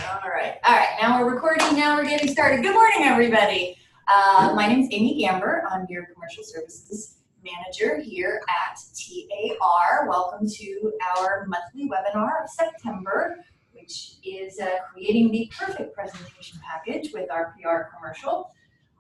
All right. Now we're recording. Now we're getting started. Good morning, everybody. My name is Amy Gamber. I'm your Commercial Services Manager here at TAR. Welcome to our monthly webinar of September, which is creating the perfect presentation package with RPR Commercial.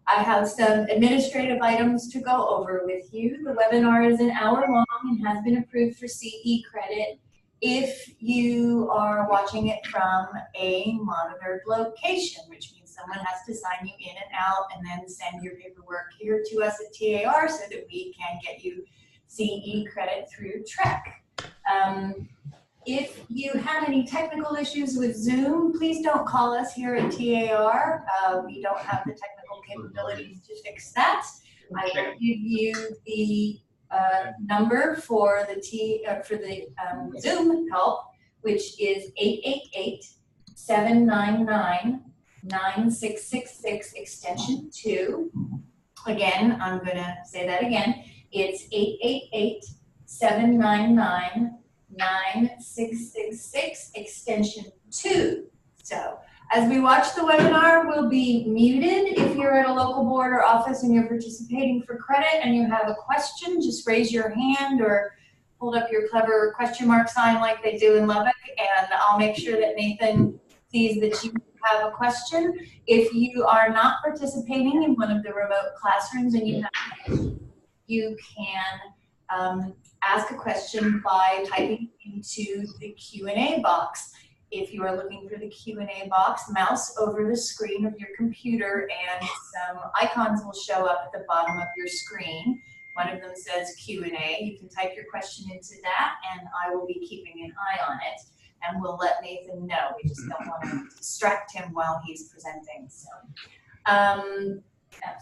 I have some administrative items to go over with you. The webinar is an hour long and has been approved for CE credit if you are watching it from a monitored location, which means someone has to sign you in and out and then send your paperwork here to us at TAR so that we can get you CE credit through TREC. If you have any technical issues with Zoom, please don't call us here at TAR. We don't have the technical capabilities to fix that. I will give you the number for the Zoom help, which is 888-799-9666 extension 2. Again, I'm going to say that again. It's 888-799-9666 extension 2. So as we watch the webinar, we'll be muted. If you're at a local board or office and you're participating for credit and you have a question, just raise your hand or hold up your clever question mark sign like they do in Lubbock, and I'll make sure that Nathan sees that you have a question. If you are not participating in one of the remote classrooms and you can ask a question by typing into the Q&A box. If you are looking for the Q&A box, mouse over the screen of your computer and some icons will show up at the bottom of your screen. One of them says Q&A. You can type your question into that and I will be keeping an eye on it and we'll let Nathan know. We just don't want to distract him while he's presenting. So,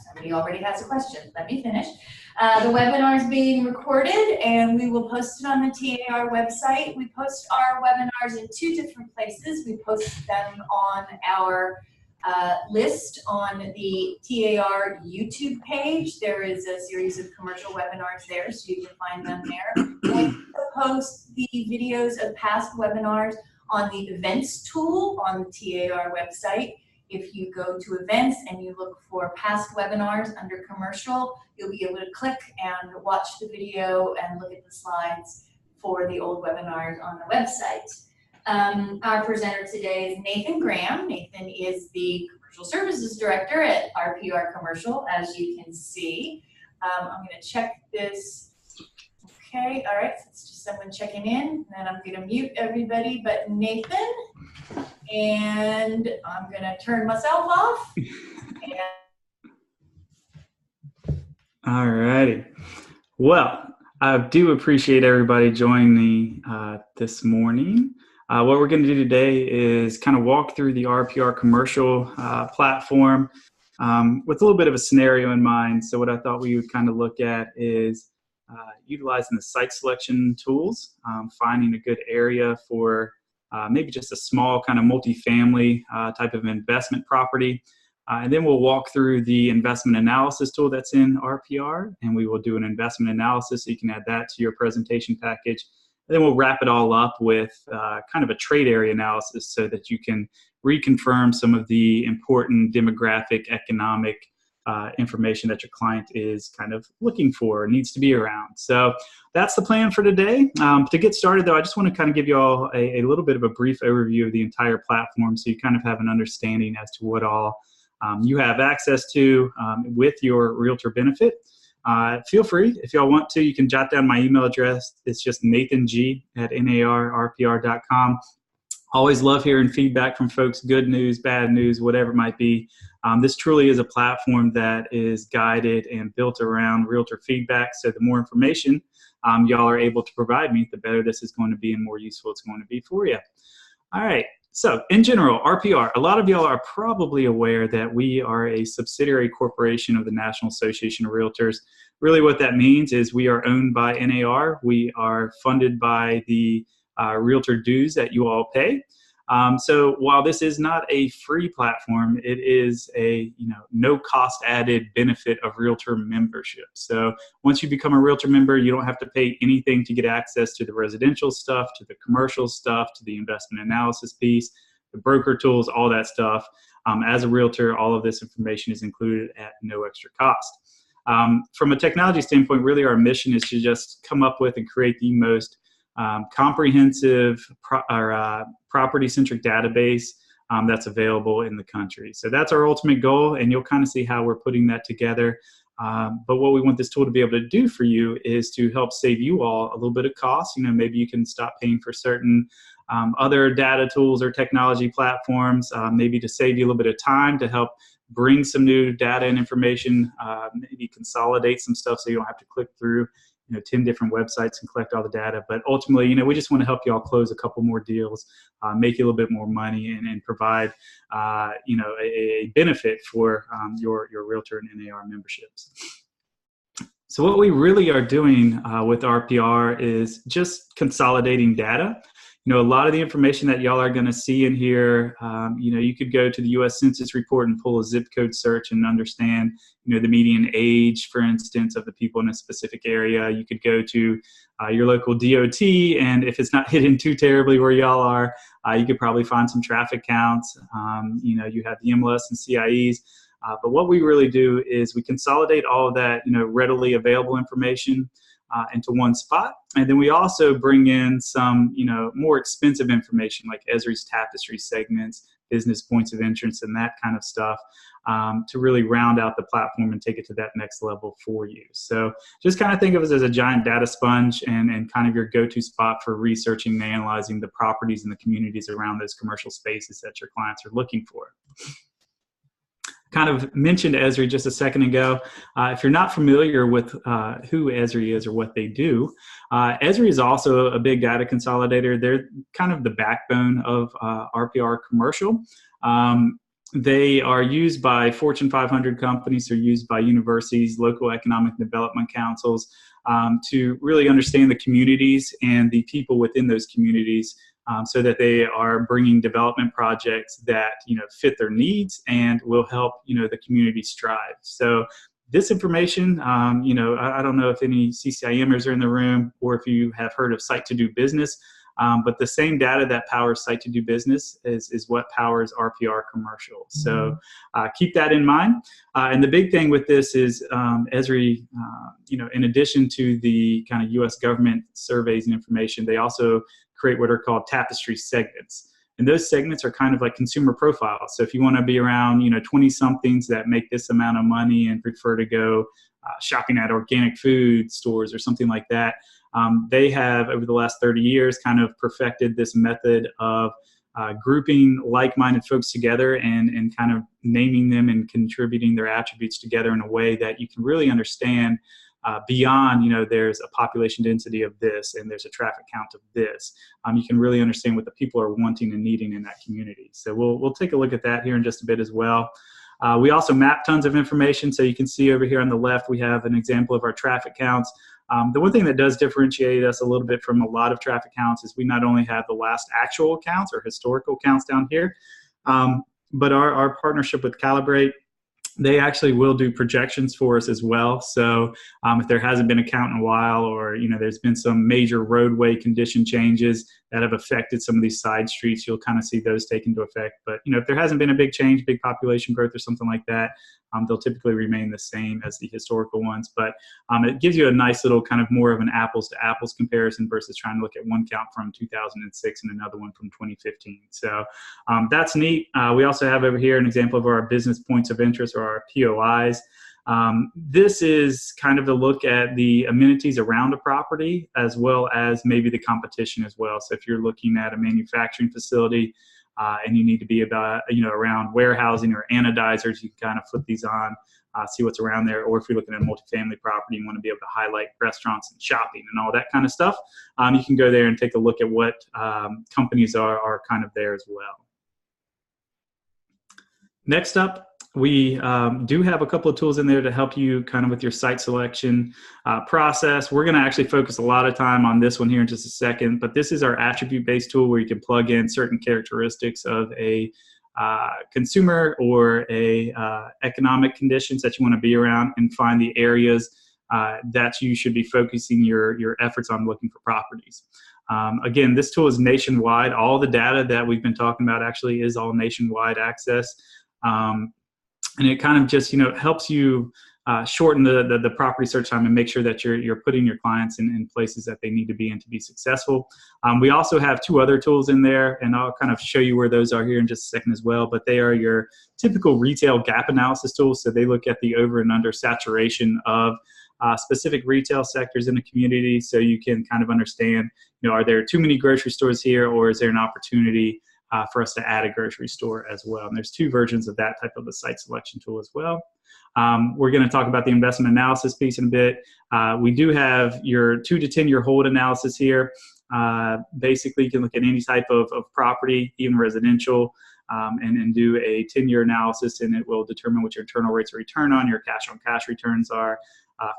somebody already has a question. Let me finish. The webinar is being recorded and we will post it on the TAR website. We post our webinars in 2 different places. We post them on our list on the TAR YouTube page. There is a series of commercial webinars there, so you can find them there. We post the videos of past webinars on the events tool on the TAR website. If you go to events and you look for past webinars under commercial, you'll be able to click and watch the video and look at the slides for the old webinars on the website. Our presenter today is Nathan Graham. Nathan is the Commercial Services Director at RPR Commercial, as you can see. I'm going to check this. Okay, all right, so it's just someone checking in, and I'm going to mute everybody but Nathan. And I'm going to turn myself off. All righty. Well, I do appreciate everybody joining me this morning. What we're going to do today is kind of walk through the RPR commercial platform with a little bit of a scenario in mind. So what I thought we would kind of look at is utilizing the site selection tools, finding a good area for maybe just a small kind of multifamily type of investment property. And then we'll walk through the investment analysis tool that's in RPR, and we will do an investment analysis so you can add that to your presentation package. And then we'll wrap it all up with kind of a trade area analysis so that you can reconfirm some of the important demographic, economic information that your client is kind of looking for or needs to be around. So that's the plan for today. To get started, though, I just want to kind of give you all a little bit of a brief overview of the entire platform so you kind of have an understanding as to what all you have access to with your realtor benefit. Feel free, if y'all want to, you can jot down my email address. It's just nathang@narrpr.com. Always love hearing feedback from folks, good news, bad news, whatever it might be. This truly is a platform that is guided and built around realtor feedback. So the more information y'all are able to provide me, the better this is going to be and more useful it's going to be for you. All right. So in general, RPR, a lot of y'all are probably aware that we are a subsidiary corporation of the National Association of Realtors. Really what that means is we are owned by NAR. We are funded by the realtor dues that you all pay. So while this is not a free platform, it is a no cost added benefit of realtor membership. So once you become a realtor member, you don't have to pay anything to get access to the residential stuff, to the commercial stuff, to the investment analysis piece. the broker tools, all that stuff. As a realtor, all of this information is included at no extra cost. From a technology standpoint, really our mission is to just come up with and create the most comprehensive property-centric database that's available in the country. So that's our ultimate goal, and you'll kind of see how we're putting that together. But what we want this tool to be able to do for you is to help save you all a little bit of cost. Maybe you can stop paying for certain other data tools or technology platforms, maybe to save you a little bit of time, to help bring some new data and information, maybe consolidate some stuff so you don't have to click through 10 different websites and collect all the data. But ultimately, we just want to help you all close a couple more deals, make you a little bit more money, and provide, a benefit for your realtor and NAR memberships. So what we really are doing with RPR is just consolidating data. A lot of the information that y'all are going to see in here, you could go to the U.S. Census report and pull a zip code search and understand, the median age, for instance, of the people in a specific area. You could go to your local DOT, and if it's not hidden too terribly where y'all are, you could probably find some traffic counts. You have the MLS and CIEs. But what we really do is we consolidate all of that, readily available information into one spot. And then we also bring in some, more expensive information like Esri's Tapestry Segments, business points of entrance, and that kind of stuff to really round out the platform and take it to that next level for you. So just kind of think of us as a giant data sponge and kind of your go-to spot for researching and analyzing the properties and the communities around those commercial spaces that your clients are looking for. Kind of mentioned Esri just a second ago. If you're not familiar with who Esri is or what they do, Esri is also a big data consolidator. They're kind of the backbone of RPR Commercial. They are used by Fortune 500 companies. They're used by universities, local economic development councils to really understand the communities and the people within those communities, so that they are bringing development projects that fit their needs and will help the community strive. So this information, I don't know if any CCIMers are in the room or if you have heard of Site to Do Business, but the same data that powers Site to Do Business is what powers RPR Commercial. So keep that in mind. And the big thing with this is Esri, in addition to the kind of U.S. government surveys and information, they also create what are called Tapestry Segments. And those segments are kind of like consumer profiles. So if you want to be around, 20-somethings that make this amount of money and prefer to go shopping at organic food stores or something like that, they have, over the last 30 years, kind of perfected this method of grouping like-minded folks together and kind of naming them and contributing their attributes together in a way that you can really understand beyond, there's a population density of this and there's a traffic count of this. You can really understand what the people are wanting and needing in that community. So we'll take a look at that here in just a bit as well. We also map tons of information. So you can see over here on the left, we have an example of our traffic counts. The one thing that does differentiate us a little bit from a lot of traffic counts is we not only have the last actual counts or historical counts down here, but our partnership with Calibrate, they actually will do projections for us as well. So if there hasn't been a count in a while, or there's been some major roadway condition changes that have affected some of these side streets, you'll kind of see those take into effect. But if there hasn't been a big change, big population growth or something like that, they'll typically remain the same as the historical ones. But it gives you a nice little kind of more of an apples to apples comparison versus trying to look at one count from 2006 and another one from 2015. So that's neat. We also have over here an example of our business points of interest, or our POIs. This is kind of a look at the amenities around a property as well as maybe the competition as well. So if you're looking at a manufacturing facility, and you need to be about, around warehousing or anodizers, you can kind of flip these on, see what's around there. Or if you're looking at a multifamily property, you want to be able to highlight restaurants and shopping and all that kind of stuff. You can go there and take a look at what companies are kind of there as well. Next up, we do have a couple of tools in there to help you kind of with your site selection process. We're going to actually focus a lot of time on this one here in just a second, but this is our attribute-based tool where you can plug in certain characteristics of a consumer or a economic conditions that you want to be around and find the areas that you should be focusing your efforts on looking for properties. Again, this tool is nationwide. All the data that we've been talking about actually is all nationwide access. And it kind of just, helps you shorten the property search time and make sure that you're putting your clients in places that they need to be in to be successful. We also have two other tools in there, and I'll kind of show you where those are here in just a second as well. But they are your typical retail gap analysis tools. So they look at the over and under saturation of specific retail sectors in the community, so you can kind of understand, are there too many grocery stores here, or is there an opportunity for us to add a grocery store as well? And there's two versions of that type of a site selection tool as well. We're going to talk about the investment analysis piece in a bit. We do have your 2 to 10 year hold analysis here. Basically, you can look at any type of property, even residential, and do a 10-year analysis, and it will determine what your internal rates of return on your cash on cash returns are.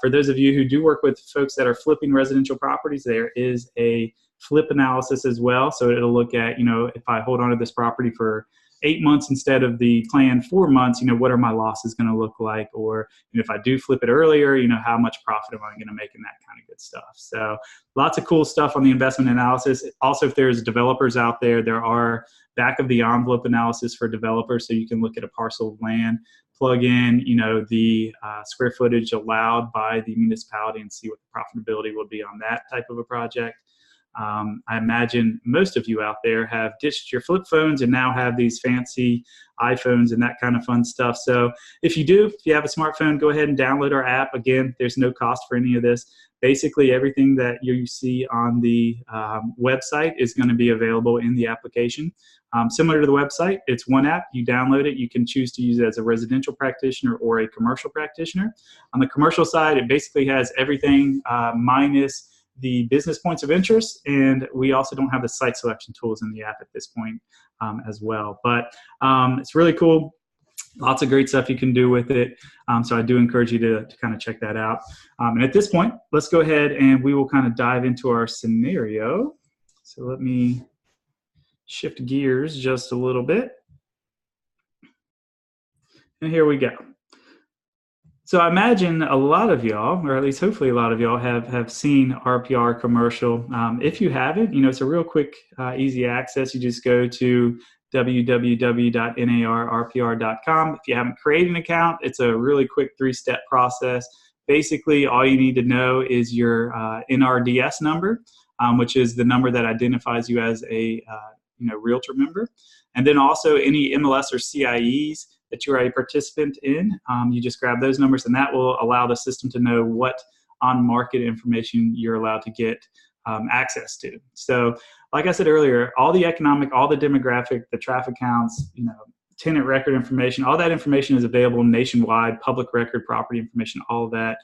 For those of you who do work with folks that are flipping residential properties, there is a flip analysis as well. So it'll look at, if I hold on to this property for 8 months instead of the planned 4 months, what are my losses going to look like? Or if I do flip it earlier, how much profit am I going to make, and that kind of good stuff. So lots of cool stuff on the investment analysis. Also, if there's developers out there, there are back of the envelope analysis for developers. So you can look at a parcel of land, plug in, the square footage allowed by the municipality, and see what the profitability will be on that type of a project. I imagine most of you out there have ditched your flip phones and now have these fancy iPhones and that kind of fun stuff. So if you have a smartphone, go ahead and download our app. Again, there's no cost for any of this. Basically, everything that you see on the website is going to be available in the application. Similar to the website, it's one app. You download it. You can choose to use it as a residential practitioner or a commercial practitioner. On the commercial side, it basically has everything minus the business points of interest, and we also don't have the site selection tools in the app at this point as well. But it's really cool. Lots of great stuff you can do with it. So I do encourage you to kind of check that out. And at this point, let's go ahead and we will kind of dive into our scenario. So let me shift gears just a little bit. And here we go. So I imagine a lot of y'all, or at least hopefully a lot of y'all, have seen RPR commercial. If you haven't, it's a real quick, easy access. You just go to www.narrpr.com. If you haven't created an account, it's a really quick 3-step process. Basically, all you need to know is your NRDS number, which is the number that identifies you as a realtor member, and then also any MLS or CIEs that you are a participant in. You just grab those numbers, and that will allow the system to know what on-market information you're allowed to get access to. So like I said earlier, all the economic, all the demographic, the traffic counts, tenant record information, all that information is available nationwide. Public record property information, all of that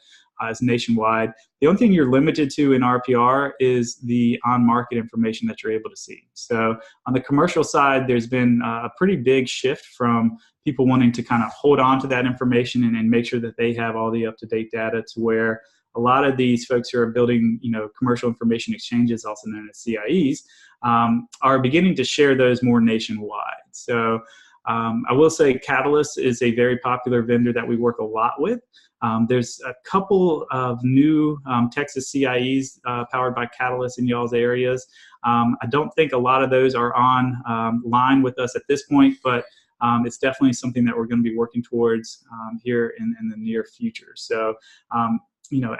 is nationwide. The only thing you're limited to in RPR is the on-market information that you're able to see. So on the commercial side, there's been a pretty big shift from people wanting to kind of hold on to that information and make sure that they have all the up-to-date data, to where a lot of these folks who are building, commercial information exchanges, also known as CIEs, are beginning to share those more nationwide. So I will say Catalyst is a very popular vendor that we work a lot with. There's a couple of new Texas CIEs powered by Catalyst in y'all's areas. I don't think a lot of those are on line with us at this point, but it's definitely something that we're going to be working towards here in the near future. So,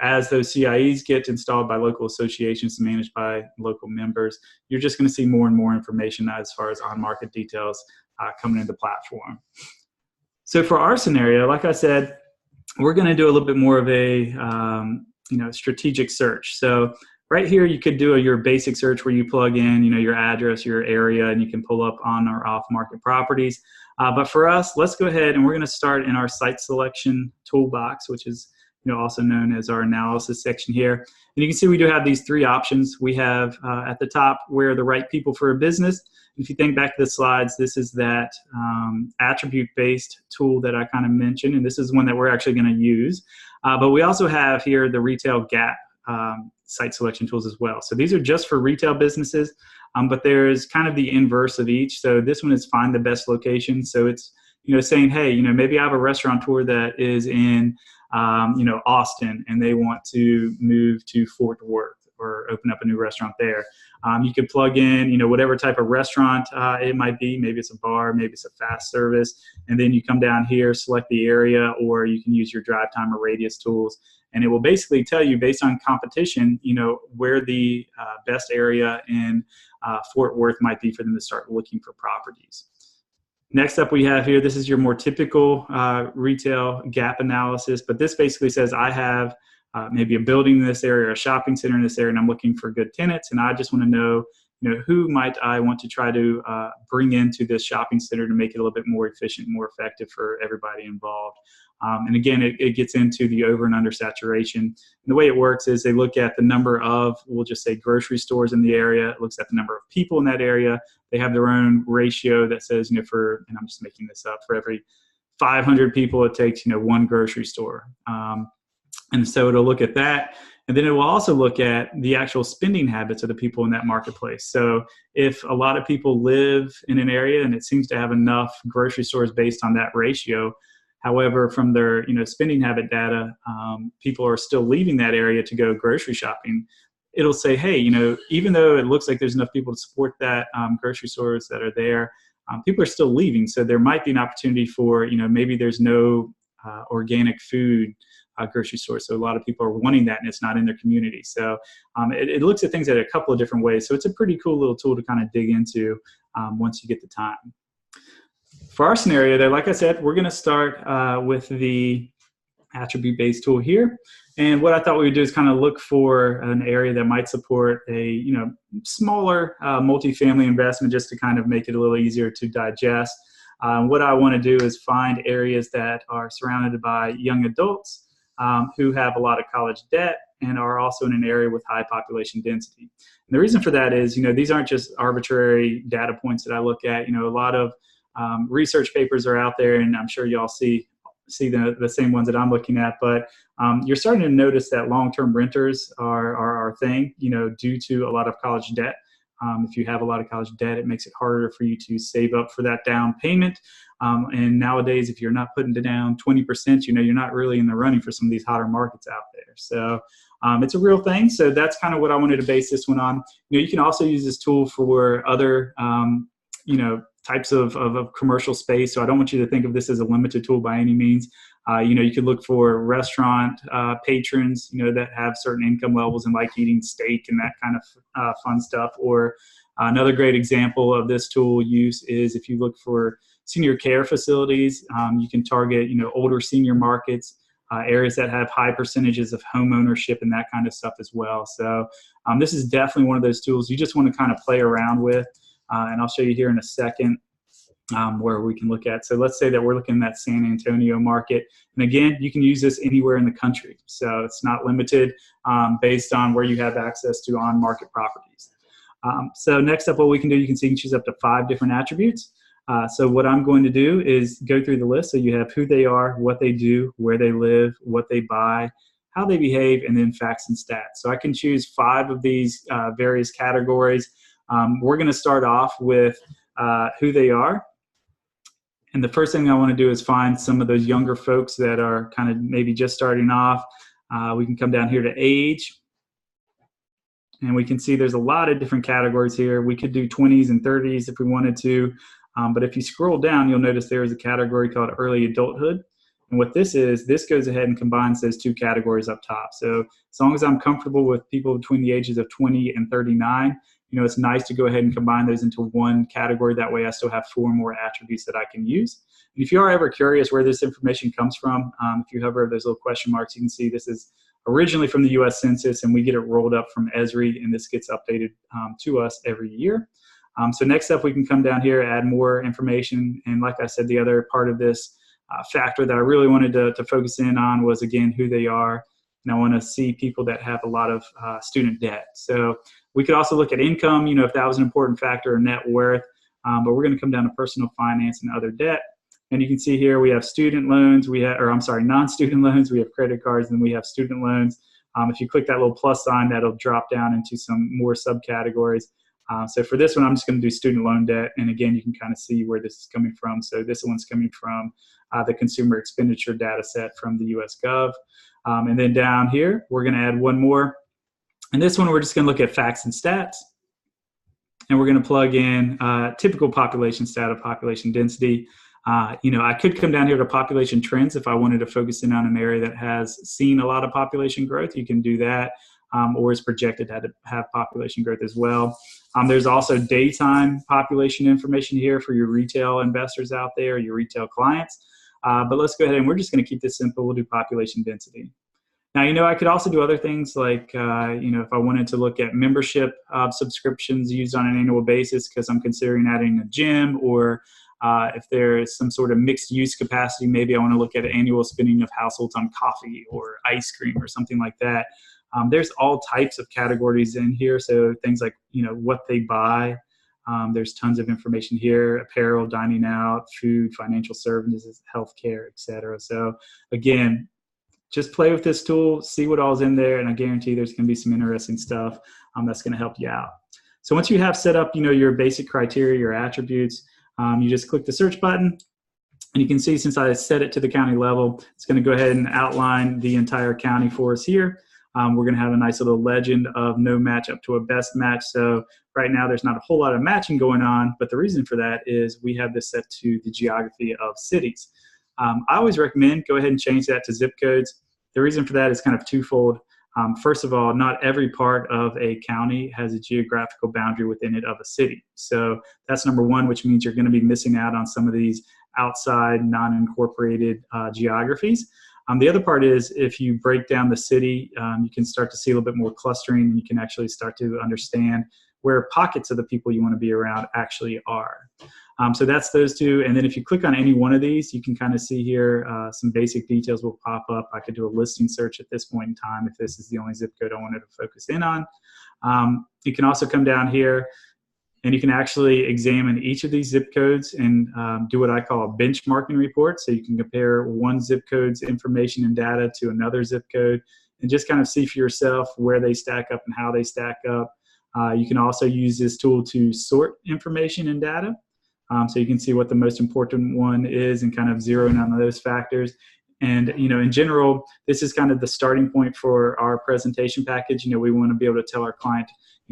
as those CIEs get installed by local associations and managed by local members, you're just going to see more and more information as far as on-market details coming into the platform. So for our scenario, like I said, we're going to do a little bit more of a strategic search. So right here, you could do your basic search where you plug in your address, your area, and you can pull up on or off market properties. But for us, let's go ahead and we're going to start in our site selection toolbox, which is also known as our analysis section here. And you can see we do have these 3 options. We have at the top, where the right people for a business. If you think back to the slides, this is that attribute-based tool that I kind of mentioned, and this is one that we're actually going to use. But we also have here the retail gap site selection tools as well. So these are just for retail businesses, but there's kind of the inverse of each. So this one is find the best location. So it's saying, hey, maybe I have a restaurateur that is in Austin, and they want to move to Fort Worth. or open up a new restaurant there. You could plug in, whatever type of restaurant it might be. Maybe it's a bar, maybe it's a fast service. And then you come down here, select the area, or you can use your drive time or radius tools. And it will basically tell you, based on competition, where the best area in Fort Worth might be for them to start looking for properties. Next up we have here, this is your more typical retail gap analysis, but this basically says I have maybe a building in this area or a shopping center in this area, and I'm looking for good tenants, and I just want to know, who might I want to try to bring into this shopping center to make it a little bit more efficient, more effective for everybody involved. And again, it gets into the over and under saturation. And the way it works is they look at the number of, we'll just say, grocery stores in the area. It looks at the number of people in that area. They have their own ratio that says, and I'm just making this up, for every 500 people, it takes, one grocery store. And so it'll look at that. And then it will also look at the actual spending habits of the people in that marketplace. So if a lot of people live in an area and it seems to have enough grocery stores based on that ratio, however, from their spending habit data, people are still leaving that area to go grocery shopping. It'll say, hey, even though it looks like there's enough people to support that grocery stores that are there, people are still leaving. So there might be an opportunity for, maybe there's no organic food grocery store. So a lot of people are wanting that and it's not in their community. So it looks at things at a couple of different ways. So it's a pretty cool little tool to kind of dig into once you get the time. For our scenario there, like I said, we're going to start with the attribute-based tool here. And what I thought we would do is kind of look for an area that might support a smaller multifamily investment, just to kind of make it a little easier to digest. What I want to do is find areas that are surrounded by young adults who have a lot of college debt and are also in an area with high population density. And the reason for that is, these aren't just arbitrary data points that I look at. A lot of research papers are out there, and I'm sure y'all see the same ones that I'm looking at, but you're starting to notice that long-term renters are our thing, due to a lot of college debt. If you have a lot of college debt, it makes it harder for you to save up for that down payment. And nowadays, if you're not putting down 20%, you're not really in the running for some of these hotter markets out there. So it's a real thing. So that's kind of what I wanted to base this one on. You can also use this tool for other, types of commercial space. So I don't want you to think of this as a limited tool by any means. You could look for restaurant patrons, that have certain income levels and like eating steak and that kind of fun stuff. Or another great example of this tool use is if you look for senior care facilities, you can target, older senior markets, areas that have high percentages of home ownership and that kind of stuff as well. So this is definitely one of those tools you just want to kind of play around with. And I'll show you here in a second where we can look at. So let's say that we're looking at San Antonio market. And again, you can use this anywhere in the country. So it's not limited based on where you have access to on-market properties. So next up, what we can do, you can see you can choose up to 5 different attributes. So what I'm going to do is go through the list. So you have who they are, what they do, where they live, what they buy, how they behave, and then facts and stats. So I can choose 5 of these various categories. We're going to start off with who they are. And the first thing I want to do is find some of those younger folks that are kind of maybe just starting off. We can come down here to age. And we can see there's a lot of different categories here. We could do 20s and 30s if we wanted to. But if you scroll down, you'll notice there is a category called early adulthood. And what this is, this goes ahead and combines those 2 categories up top. So as long as I'm comfortable with people between the ages of 20 and 39, it's nice to go ahead and combine those into one category. That way I still have 4 more attributes that I can use. And if you are ever curious where this information comes from, if you hover those little question marks, you can see this is originally from the US Census, and we get it rolled up from Esri, and this gets updated to us every year. So next up, we can come down here, add more information. And like I said, the other part of this factor that I really wanted to focus in on was, again, who they are. And I want to see people that have a lot of student debt. So we could also look at income, if that was an important factor, or net worth. But we're going to come down to personal finance and other debt. And you can see here we have student loans, non-student loans, we have credit cards, and we have student loans. If you click that little plus sign, that'll drop down into some more subcategories. So for this one, I'm just going to do student loan debt. And again, you can kind of see where this is coming from. So this one's coming from the consumer expenditure data set from the US Gov. And then down here, we're going to add one more. And this one, we're just going to look at facts and stats. And we're going to plug in typical population stat of population density. I could come down here to population trends if I wanted to focus in on an area that has seen a lot of population growth. You can do that, or is projected to have population growth as well. There's also daytime population information here for your retail investors out there, your retail clients. But let's go ahead and we're just going to keep this simple. We'll do population density. Now, I could also do other things like, if I wanted to look at membership subscriptions used on an annual basis because I'm considering adding a gym, or if there is some sort of mixed use capacity, maybe I want to look at annual spending of households on coffee or ice cream or something like that. There's all types of categories in here. So things like, what they buy. There's tons of information here: apparel, dining out, food, financial services, healthcare, etc. So again, just play with this tool, see what all's in there, and I guarantee there's going to be some interesting stuff that's going to help you out. So once you have set up, your basic criteria, your attributes, you just click the search button, and you can see since I set it to the county level, it's going to go ahead and outline the entire county for us here. We're going to have a nice little legend of no match up to a best match. So right now there's not a whole lot of matching going on, but the reason for that is we have this set to the geography of cities. I always recommend go ahead and change that to zip codes. The reason for that is kind of twofold. First of all, not every part of a county has a geographical boundary within it of a city. So that's number one, which means you're going to be missing out on some of these outside non-incorporated geographies. The other part is if you break down the city, you can start to see a little bit more clustering, and you can actually start to understand where pockets of the people you want to be around actually are. So that's those two. And then if you click on any one of these, you can kind of see here some basic details will pop up. I could do a listing search at this point in time if this is the only zip code I wanted to focus in on. You can also come down here and you can actually examine each of these zip codes and do what I call a benchmarking report. So you can compare one zip code's information and data to another zip code and just kind of see for yourself where they stack up and how they stack up. You can also use this tool to sort information and data. So you can see what the most important one is and kind of zero in on those factors. And, in general, this is kind of the starting point for our presentation package. We want to be able to tell our client,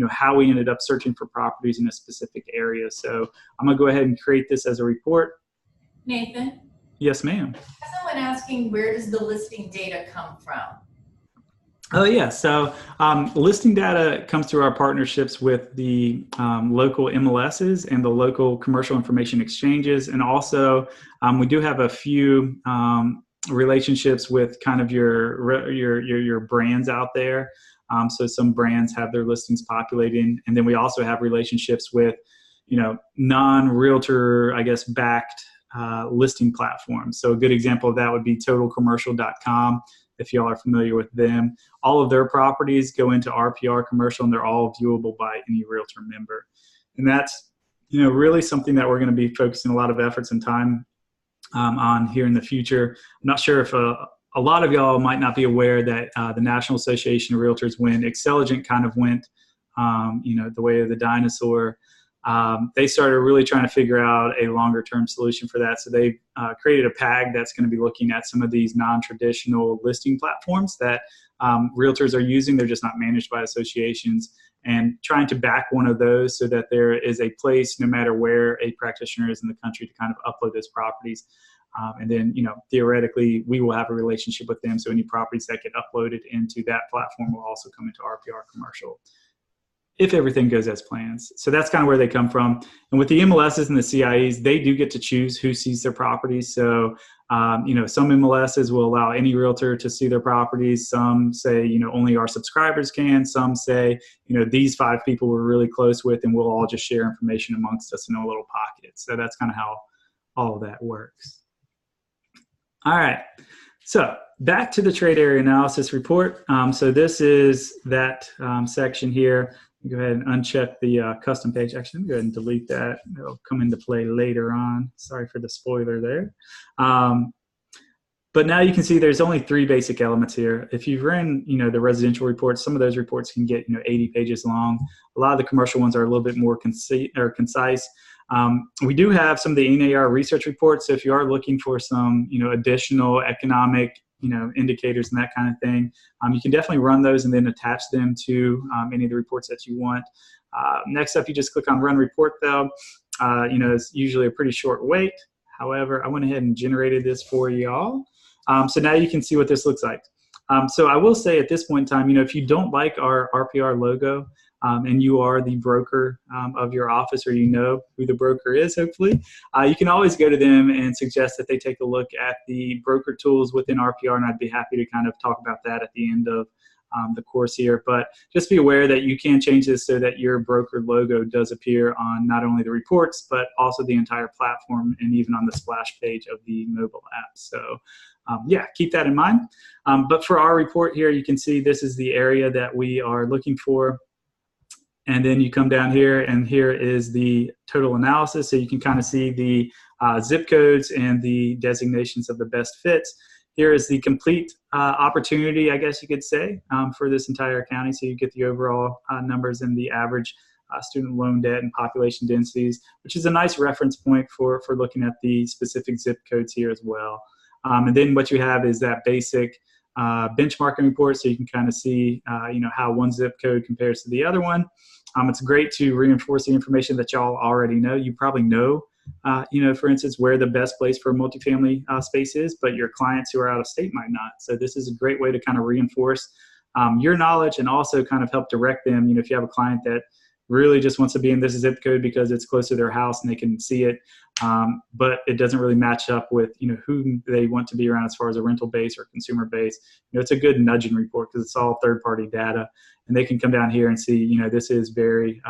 how we ended up searching for properties in a specific area. So I'm going to go ahead and create this as a report. Nathan? Yes, ma'am. Someone asking, where does the listing data come from? Oh, yeah. So listing data comes through our partnerships with the local MLSs and the local commercial information exchanges. And also we do have a few relationships with kind of your brands out there. So some brands have their listings populating. And then we also have relationships with, non-realtor, backed listing platforms. So a good example of that would be totalcommercial.com. If y'all are familiar with them, all of their properties go into RPR commercial, and they're all viewable by any realtor member. And that's, really something that we're going to be focusing a lot of efforts and time on here in the future. I'm not sure if a lot of y'all might not be aware that the National Association of Realtors, when Xceligent kind of went, the way of the dinosaur, they started really trying to figure out a longer term solution for that. So they created a PAG that's going to be looking at some of these non-traditional listing platforms that realtors are using. They're just not managed by associations, and trying to back one of those so that there is a place, no matter where a practitioner is in the country, to kind of upload those properties. And then, theoretically, we will have a relationship with them. So any properties that get uploaded into that platform will also come into RPR commercial, if everything goes as planned. So that's kind of where they come from. And with the MLSs and the CIEs, they do get to choose who sees their properties. So, some MLSs will allow any realtor to see their properties. Some say, only our subscribers can. Some say, these 5 people we're really close with, and we'll all just share information amongst us in a little pocket. So that's kind of how all of that works. All right. So back to the trade area analysis report. So this is that section here. Go ahead and uncheck the custom page. Actually, let me go ahead and delete that. It'll come into play later on. Sorry for the spoiler there. But now you can see there's only 3 basic elements here. If you've ran, the residential reports, some of those reports can get, 80 pages long. A lot of the commercial ones are a little bit more concise. We do have some of the NAR research reports. So if you are looking for some, additional economic indicators and that kind of thing. You can definitely run those and then attach them to any of the reports that you want. Next up, you just click on Run Report, though. It's usually a pretty short wait. However, I went ahead and generated this for y'all. So now you can see what this looks like. So I will say at this point in time, if you don't like our RPR logo, and you are the broker of your office, or you know who the broker is, hopefully, you can always go to them and suggest that they take a look at the broker tools within RPR, and I'd be happy to kind of talk about that at the end of the course here. But just be aware that you can change this so that your broker logo does appear on not only the reports, but also the entire platform and even on the splash page of the mobile app. So yeah, keep that in mind. But for our report here, you can see this is the area that we are looking for. And then you come down here, and here is the total analysis. So you can kind of see the zip codes and the designations of the best fits. Here is the complete opportunity, I guess you could say, for this entire county. So you get the overall numbers and the average student loan debt and population densities, which is a nice reference point for looking at the specific zip codes here as well. And then what you have is that basic benchmarking report, so you can kind of see how one zip code compares to the other one. It's great to reinforce the information that y'all already know. You probably know, for instance, where the best place for a multifamily space is, but your clients who are out of state might not. So this is a great way to kind of reinforce your knowledge and also kind of help direct them. If you have a client that really just wants to be in this zip code because it's close to their house and they can see it, but it doesn't really match up with who they want to be around as far as a rental base or consumer base. It's a good nudging report because it's all third-party data, and they can come down here and see this is very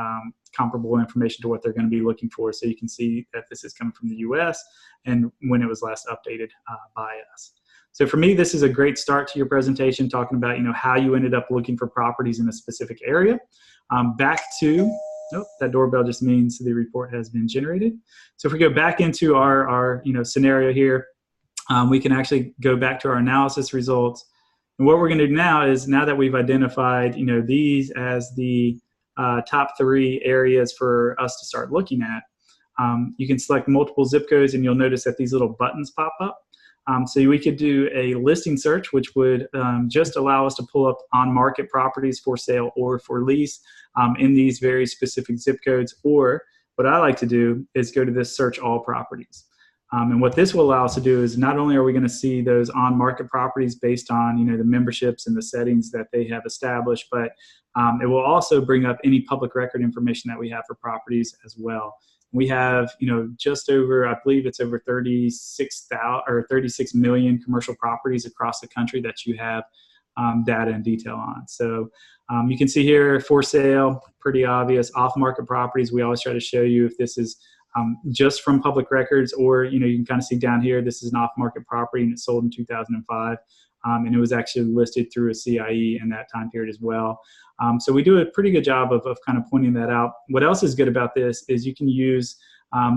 comparable information to what they're going to be looking for. So you can see that this is coming from the U.S. and when it was last updated by us. So for me, this is a great start to your presentation, talking about how you ended up looking for properties in a specific area. Back to, that doorbell just means the report has been generated. So if we go back into our scenario here, we can actually go back to our analysis results. And what we're going to do now is, now that we've identified these as the top 3 areas for us to start looking at, you can select multiple zip codes, and you'll notice that these little buttons pop up. So we could do a listing search, which would just allow us to pull up on-market properties for sale or for lease in these very specific zip codes. Or what I like to do is go to this search all properties. And what this will allow us to do is, not only are we going to see those on-market properties based on the memberships and the settings that they have established, but it will also bring up any public record information that we have for properties as well. We have, just over, I believe it's over 36 million commercial properties across the country that you have data and detail on. So you can see here, for sale, pretty obvious. Off-market properties, we always try to show you if this is just from public records, or you can kind of see down here, this is an off-market property and it sold in 2005. And it was actually listed through a CIE in that time period as well. So we do a pretty good job of kind of pointing that out. What else is good about this is you can use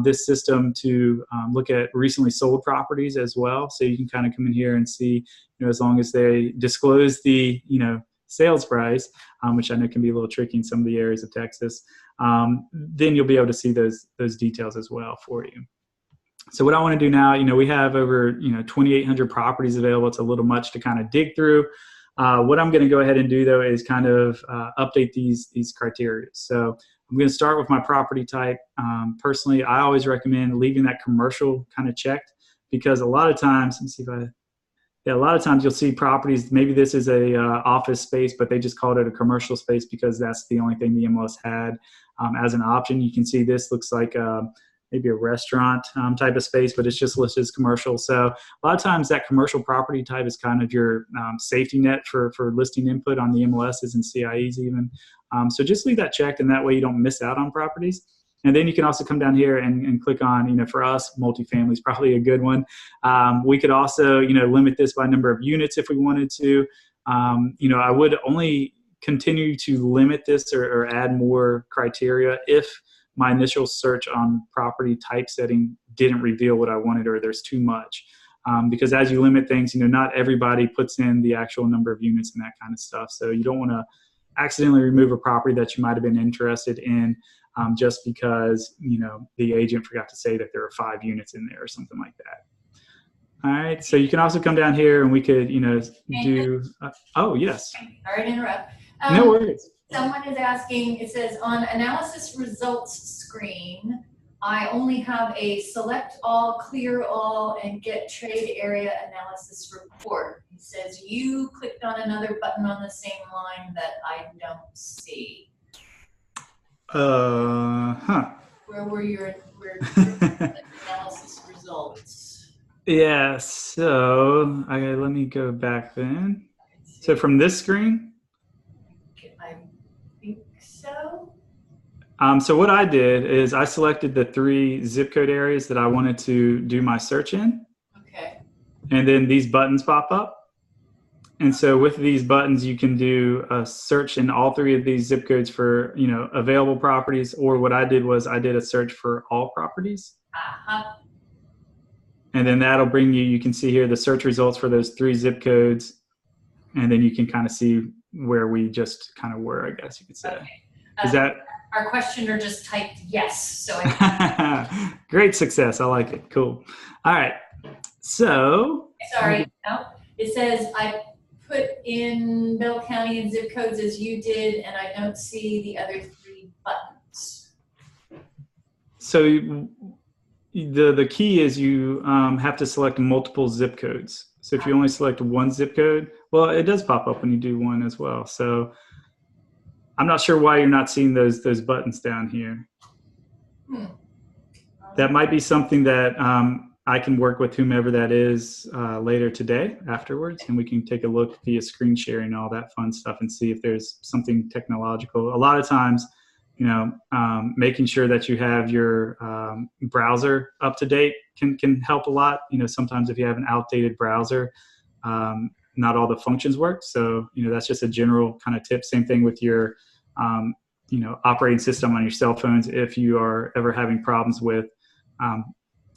this system to look at recently sold properties as well. So you can kind of come in here and see, as long as they disclose the, sales price, which I know can be a little tricky in some of the areas of Texas, then you'll be able to see those details as well for you. So what I want to do now, we have over 2,800 properties available. It's a little much to kind of dig through. What I'm going to go ahead and do, though, is kind of update these criteria. So I'm going to start with my property type. Personally, I always recommend leaving that commercial kind of checked, because a lot of times, let's see if a lot of times you'll see properties, maybe this is a office space, but they just called it a commercial space because that's the only thing the MLS had as an option. You can see this looks like maybe a restaurant type of space, but it's just listed as commercial. So a lot of times that commercial property type is kind of your safety net for listing input on the MLSs and CIEs even. So just leave that checked, and that way you don't miss out on properties. And then you can also come down here and click on, for us, multifamily is probably a good one. We could also, limit this by number of units if we wanted to. I would only continue to limit this or add more criteria if my initial search on property typesetting didn't reveal what I wanted, or there's too much. Because as you limit things, not everybody puts in the actual number of units and that kind of stuff. So you don't want to accidentally remove a property that you might have been interested in just because, the agent forgot to say that there are 5 units in there or something like that. All right, so you can also come down here and we could, And do, oh, yes. sorry to interrupt. No worries. Someone is asking, it says on analysis results screen, I only have a select all, clear all, and get trade area analysis report. He says you clicked on another button on the same line that I don't see. Huh. Where were your analysis results? Yeah, so let me go back then. So from this screen? I think so. So what I did is I selected the 3 zip code areas that I wanted to do my search in. Okay. And then these buttons pop up. And so with these buttons, you can do a search in all 3 of these zip codes for, available properties. Or what I did was I did a search for all properties. Uh-huh. And then that'll bring you can see here the search results for those 3 zip codes. And then you can kind of see where we just kind of were, I guess you could say. Okay. Is that? Our questioner just typed yes. So Great success. I like it. Cool. All right. So. Sorry. No. It says I put in Bell County and zip codes as you did, and I don't see the other 3 buttons. So the key is you have to select multiple zip codes. So if you only select one zip code, well, it does pop up when you do one as well. So I'm not sure why you're not seeing those buttons down here. That might be something that I can work with whomever that is later today afterwards, and we can take a look via screen sharing and all that fun stuff and see if there's something technological. A lot of times, making sure that you have your browser up to date can help a lot. Sometimes if you have an outdated browser, not all the functions work. So, that's just a general kind of tip. Same thing with your, operating system on your cell phones. If you are ever having problems with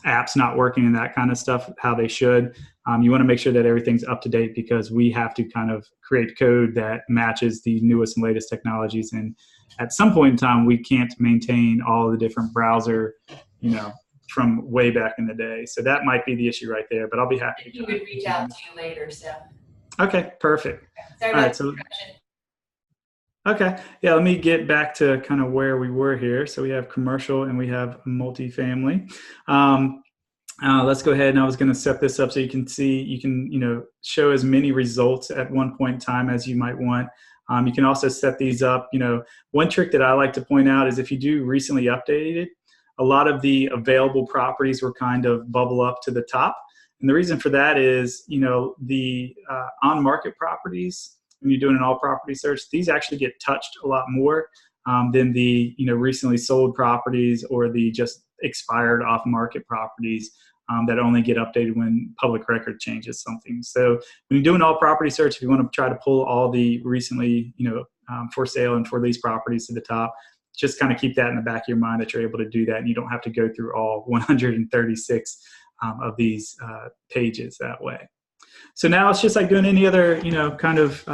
apps not working and that kind of stuff, how they should, you want to make sure that everything's up to date, because we have to kind of create code that matches the newest and latest technologies. And at some point in time, we can't maintain all the different browser, from way back in the day. So that might be the issue right there, but I'll be happy to. He would reach out to you later, so. Okay, perfect. Sorry all right, so. Okay, yeah, let me get back to kind of where we were here. So we have commercial and we have multifamily. Let's go ahead, and I was going to set this up so you can see, you can, show as many results at one point in time as you might want. You can also set these up. One trick that I like to point out is if you do recently updated, a lot of the available properties will kind of bubble up to the top. And the reason for that is, the on-market properties, when you're doing an all-property search, these actually get touched a lot more than the recently sold properties or the just expired off-market properties that only get updated when public record changes something. So when you do an all-property search, if you want to try to pull all the recently for sale and for lease properties to the top, just kind of keep that in the back of your mind that you're able to do that, and you don't have to go through all 136 of these pages that way. So now it's just like doing any other, kind of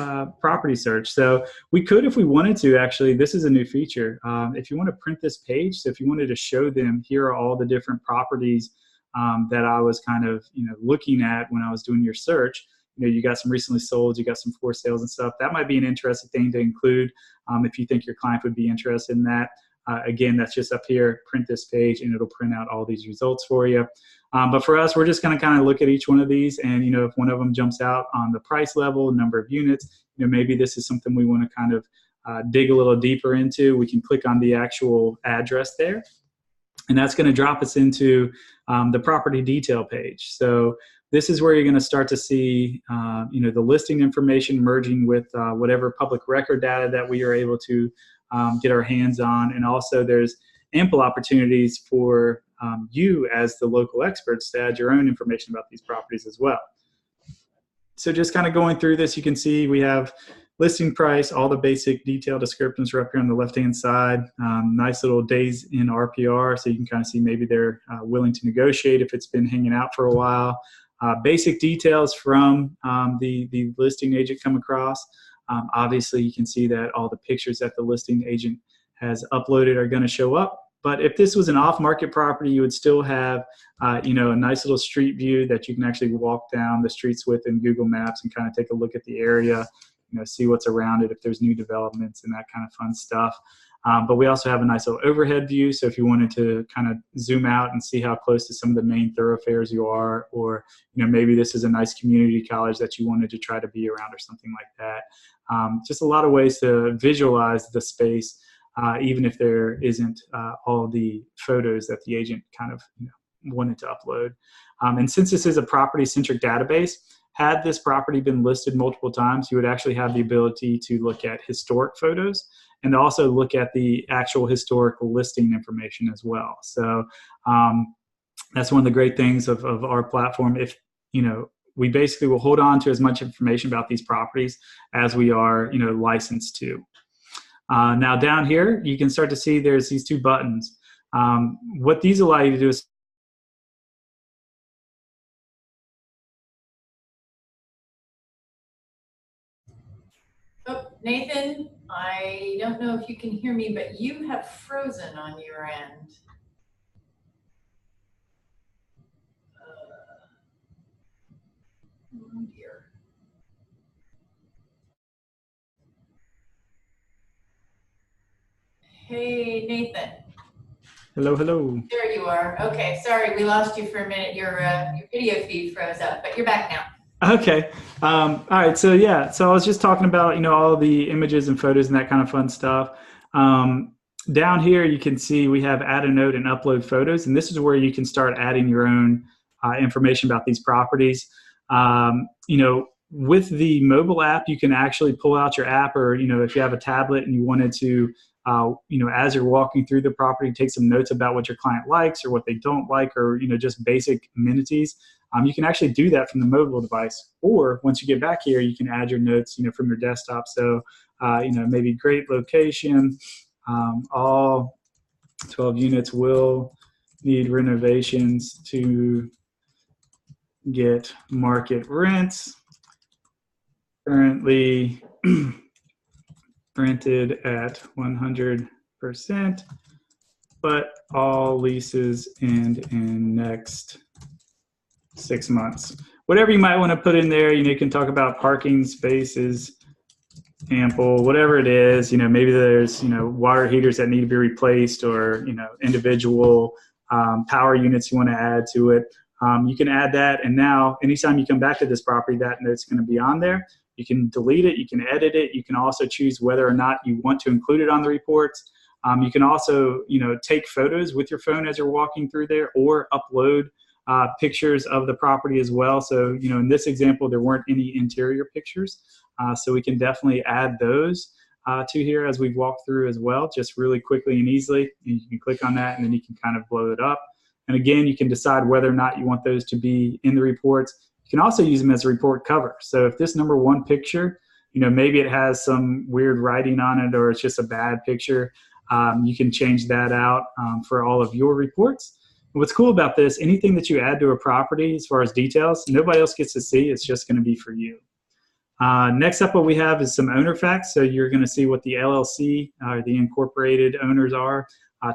property search. So we could, if we wanted to, actually, this is a new feature. If you want to print this page, so if you wanted to show them, here are all the different properties that I was kind of, looking at when I was doing your search. You got some recently sold, you got some for sales and stuff. That might be an interesting thing to include if you think your client would be interested in that. Again, that's just up here, print this page, and it'll print out all these results for you. But for us, we're just going to kind of look at each one of these, and if one of them jumps out on the price level, number of units, maybe this is something we want to kind of dig a little deeper into. We can click on the actual address there, and that's going to drop us into the property detail page. So this is where you're going to start to see the listing information merging with whatever public record data that we are able to get our hands on. And also there's ample opportunities for you as the local experts to add your own information about these properties as well. So just kind of going through this, you can see we have listing price, all the basic detailed descriptions are up here on the left-hand side. Nice little days in RPR, so you can kind of see maybe they're willing to negotiate if it's been hanging out for a while. Basic details from the listing agent come across. Obviously, you can see that all the pictures that the listing agent has uploaded are going to show up. But if this was an off-market property, you would still have, you know, a nice little street view that you can actually walk down the streets with in Google Maps and kind of take a look at the area, you know, see what's around it, if there's new developments and that kind of fun stuff. But we also have a nice little overhead view. So if you wanted to kind of zoom out and see how close to some of the main thoroughfares you are, or, you know, maybe this is a nice community college that you wanted to try to be around or something like that. Just a lot of ways to visualize the space, even if there isn't all the photos that the agent kind of, you know, wanted to upload. And since this is a property-centric database, had this property been listed multiple times, you would actually have the ability to look at historic photos and also look at the actual historical listing information as well. So that's one of the great things of our platform. If, you know, we basically will hold on to as much information about these properties as we are, you know, licensed to. Now down here, you can start to see there's these two buttons. What these allow you to do is Oh, Nathan, I don't know if you can hear me, but you have frozen on your end. Oh dear. Hey, Nathan. hello, hello. There you are. Okay, sorry, we lost you for a minute. Your video feed froze up, but you're back now. Okay. All right. So yeah. So I was just talking about, you know, all the images and photos and that kind of fun stuff. Down here, you can see we have add a note and upload photos, and this is where you can start adding your own information about these properties. You know, with the mobile app, you can actually pull out your app, or, you know, if you have a tablet and you wanted to, you know, as you're walking through the property, take some notes about what your client likes or what they don't like, or, you know, just basic amenities. You can actually do that from the mobile device, or once you get back here, you can add your notes, you know, from your desktop. So, you know, maybe great location, all 12 units will need renovations to get market rents. Currently rented at 100%, but all leases end in next 6 months. Whatever you might want to put in there, you know, you can talk about parking spaces, ample, whatever it is, you know, maybe there's, you know, water heaters that need to be replaced, or, you know, individual power units you want to add to it. You can add that, and now anytime you come back to this property, that note's going to be on there. You can delete it, you can edit it, you can also choose whether or not you want to include it on the reports. You can also, you know, take photos with your phone as you're walking through there, or upload pictures of the property as well. So, you know, in this example, there weren't any interior pictures. So we can definitely add those to here as we walk through as well, just really quickly and easily. And you can click on that, and then you can kind of blow it up. And again, you can decide whether or not you want those to be in the reports. You can also use them as a report cover. So if this number one picture, you know, maybe it has some weird writing on it, or it's just a bad picture, you can change that out for all of your reports. What's cool about this, anything that you add to a property as far as details, nobody else gets to see. It's just going to be for you. Next up, what we have is some owner facts. So you're going to see what the LLC, the incorporated owners are,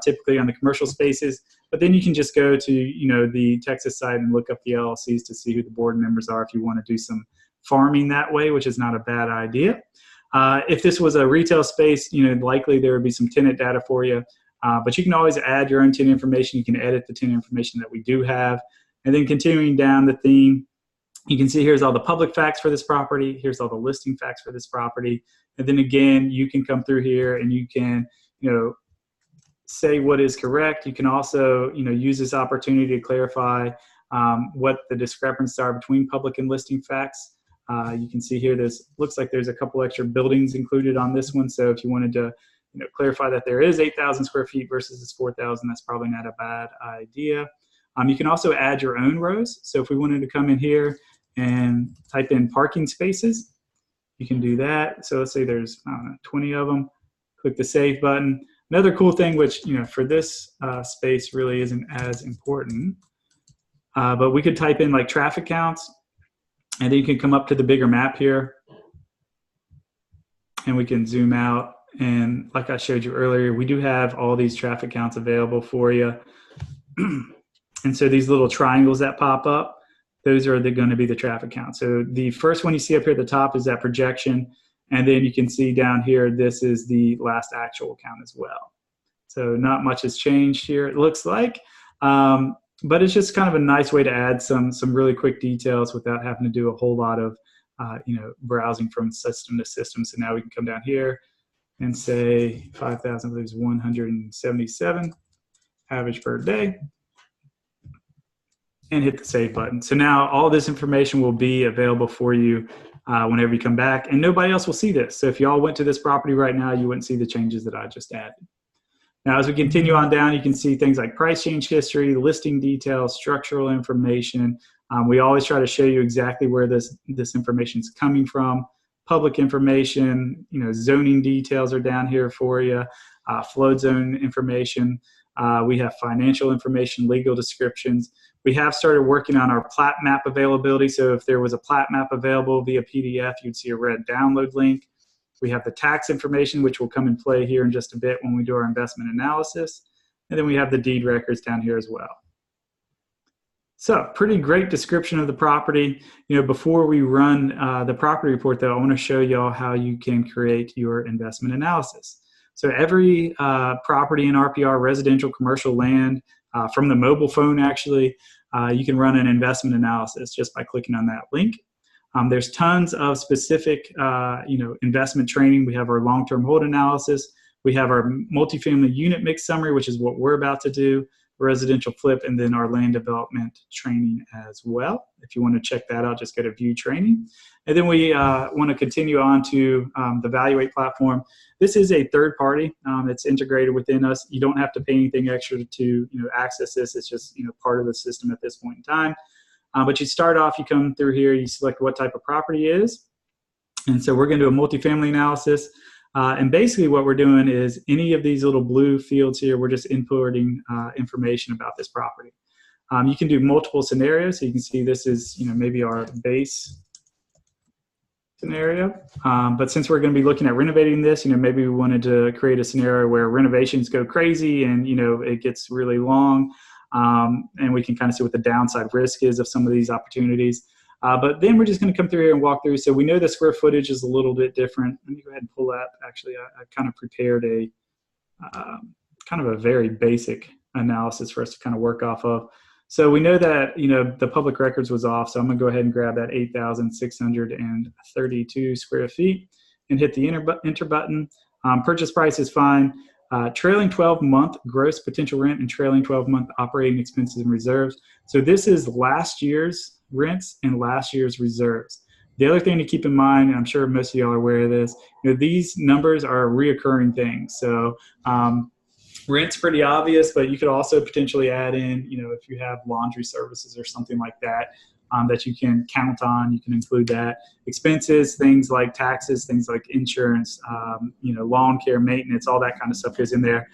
typically on the commercial spaces. But then you can just go to, you know, the Texas site and look up the LLCs to see who the board members are if you want to do some farming that way, which is not a bad idea. If this was a retail space, you know, likely there would be some tenant data for you. But you can always add your own tenant information. You can edit the tenant information that we do have. And then continuing down the theme, you can see here's all the public facts for this property. Here's all the listing facts for this property. And then again, you can come through here and you can, you know, say what is correct. You can also, you know, use this opportunity to clarify what the discrepancies are between public and listing facts. You can see here, looks like there's a couple extra buildings included on this one. So if you wanted to, you know, clarify that there is 8,000 square feet versus this 4,000, that's probably not a bad idea. You can also add your own rows. So if we wanted to come in here and type in parking spaces, you can do that. So let's say there's, I don't know, 20 of them. Click the save button. Another cool thing, which, you know, for this space really isn't as important, but we could type in like traffic counts, and then you can come up to the bigger map here, and we can zoom out And like I showed you earlier, we do have all these traffic counts available for you. And so these little triangles that pop up, those are going to be the traffic count. So the first one you see up here at the top is that projection. And then you can see down here, this is the last actual count as well. So not much has changed here, it looks like. But it's just kind of a nice way to add some really quick details without having to do a whole lot of browsing from system to system. So now we can come down here and say 5,177 average per day, and hit the save button. So now all this information will be available for you whenever you come back, and nobody else will see this. So if you all went to this property right now, you wouldn't see the changes that I just added. Now, as we continue on down, you can see things like price change history, listing details, structural information. We always try to show you exactly where this information is coming from. Public information, zoning details are down here for you, flood zone information. We have financial information, legal descriptions. We have started working on our plat map availability. So if there was a plat map available via PDF, you'd see a red download link. We have the tax information, which will come in play here in just a bit when we do our investment analysis. And then we have the deed records down here as well. So pretty great description of the property. Before we run the property report, though, I want to show y'all how you can create your investment analysis. So every property in RPR, residential, commercial land, from the mobile phone, actually, you can run an investment analysis just by clicking on that link. There's tons of specific, investment training. We have our long-term hold analysis. We have our multifamily unit mix summary, which is what we're about to do, residential flip, and then our land development training as well. If you want to check that out, just go to view training. And then we want to continue on to the Evaluate platform. This is a third party. It's integrated within us. You don't have to pay anything extra to access this. It's just part of the system at this point in time. But you start off, you come through here, you select what type of property it is. And so we're going to do a multifamily analysis. And basically what we're doing is any of these little blue fields here, we're just inputting information about this property. You can do multiple scenarios. So you can see this is maybe our base scenario. But since we're going to be looking at renovating this, maybe we wanted to create a scenario where renovations go crazy and it gets really long. And we can kind of see what the downside risk is of some of these opportunities. But then we're just going to come through here and walk through. So we know the square footage is a little bit different. Let me go ahead and pull that. Actually, I kind of prepared a kind of a very basic analysis for us to kind of work off of. So we know that the public records was off. So I'm going to go ahead and grab that 8,632 square feet and hit the enter button. Purchase price is fine. Trailing 12-month gross potential rent and trailing 12-month operating expenses and reserves. So this is last year's rents and last year's reserves. The other thing to keep in mind, and I'm sure most of y'all are aware of this, these numbers are reoccurring things. So rent's pretty obvious, but you could also potentially add in, if you have laundry services or something like that, that you can count on, you can include that. Expenses, things like taxes, things like insurance, lawn care, maintenance, all that kind of stuff is in there.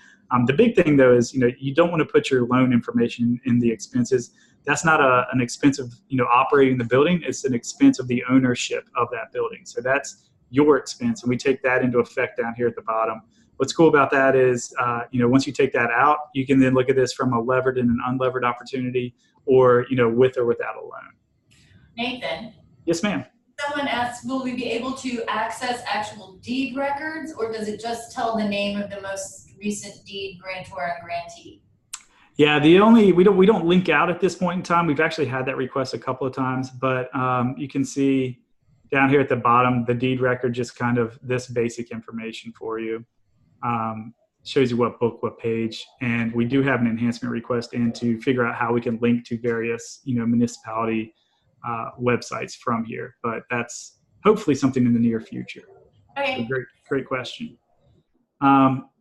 The big thing though is, you don't want to put your loan information in the expenses. That's not an expense of, operating the building. It's an expense of the ownership of that building. So that's your expense. And we take that into effect down here at the bottom. What's cool about that is, once you take that out, you can then look at this from a levered and an unlevered opportunity, or, with or without a loan. Nathan. Yes, ma'am. Someone asks, will we be able to access actual deed records, or does it just tell the name of the most recent deed grantor and grantee? Yeah, we don't link out at this point in time. We've actually had that request a couple of times, but you can see down here at the bottom, the deed record, just kind of this basic information for you. Shows you what book, what page, and we do have an enhancement request in to figure out how we can link to various, municipality websites from here. But that's hopefully something in the near future. Okay. So great question.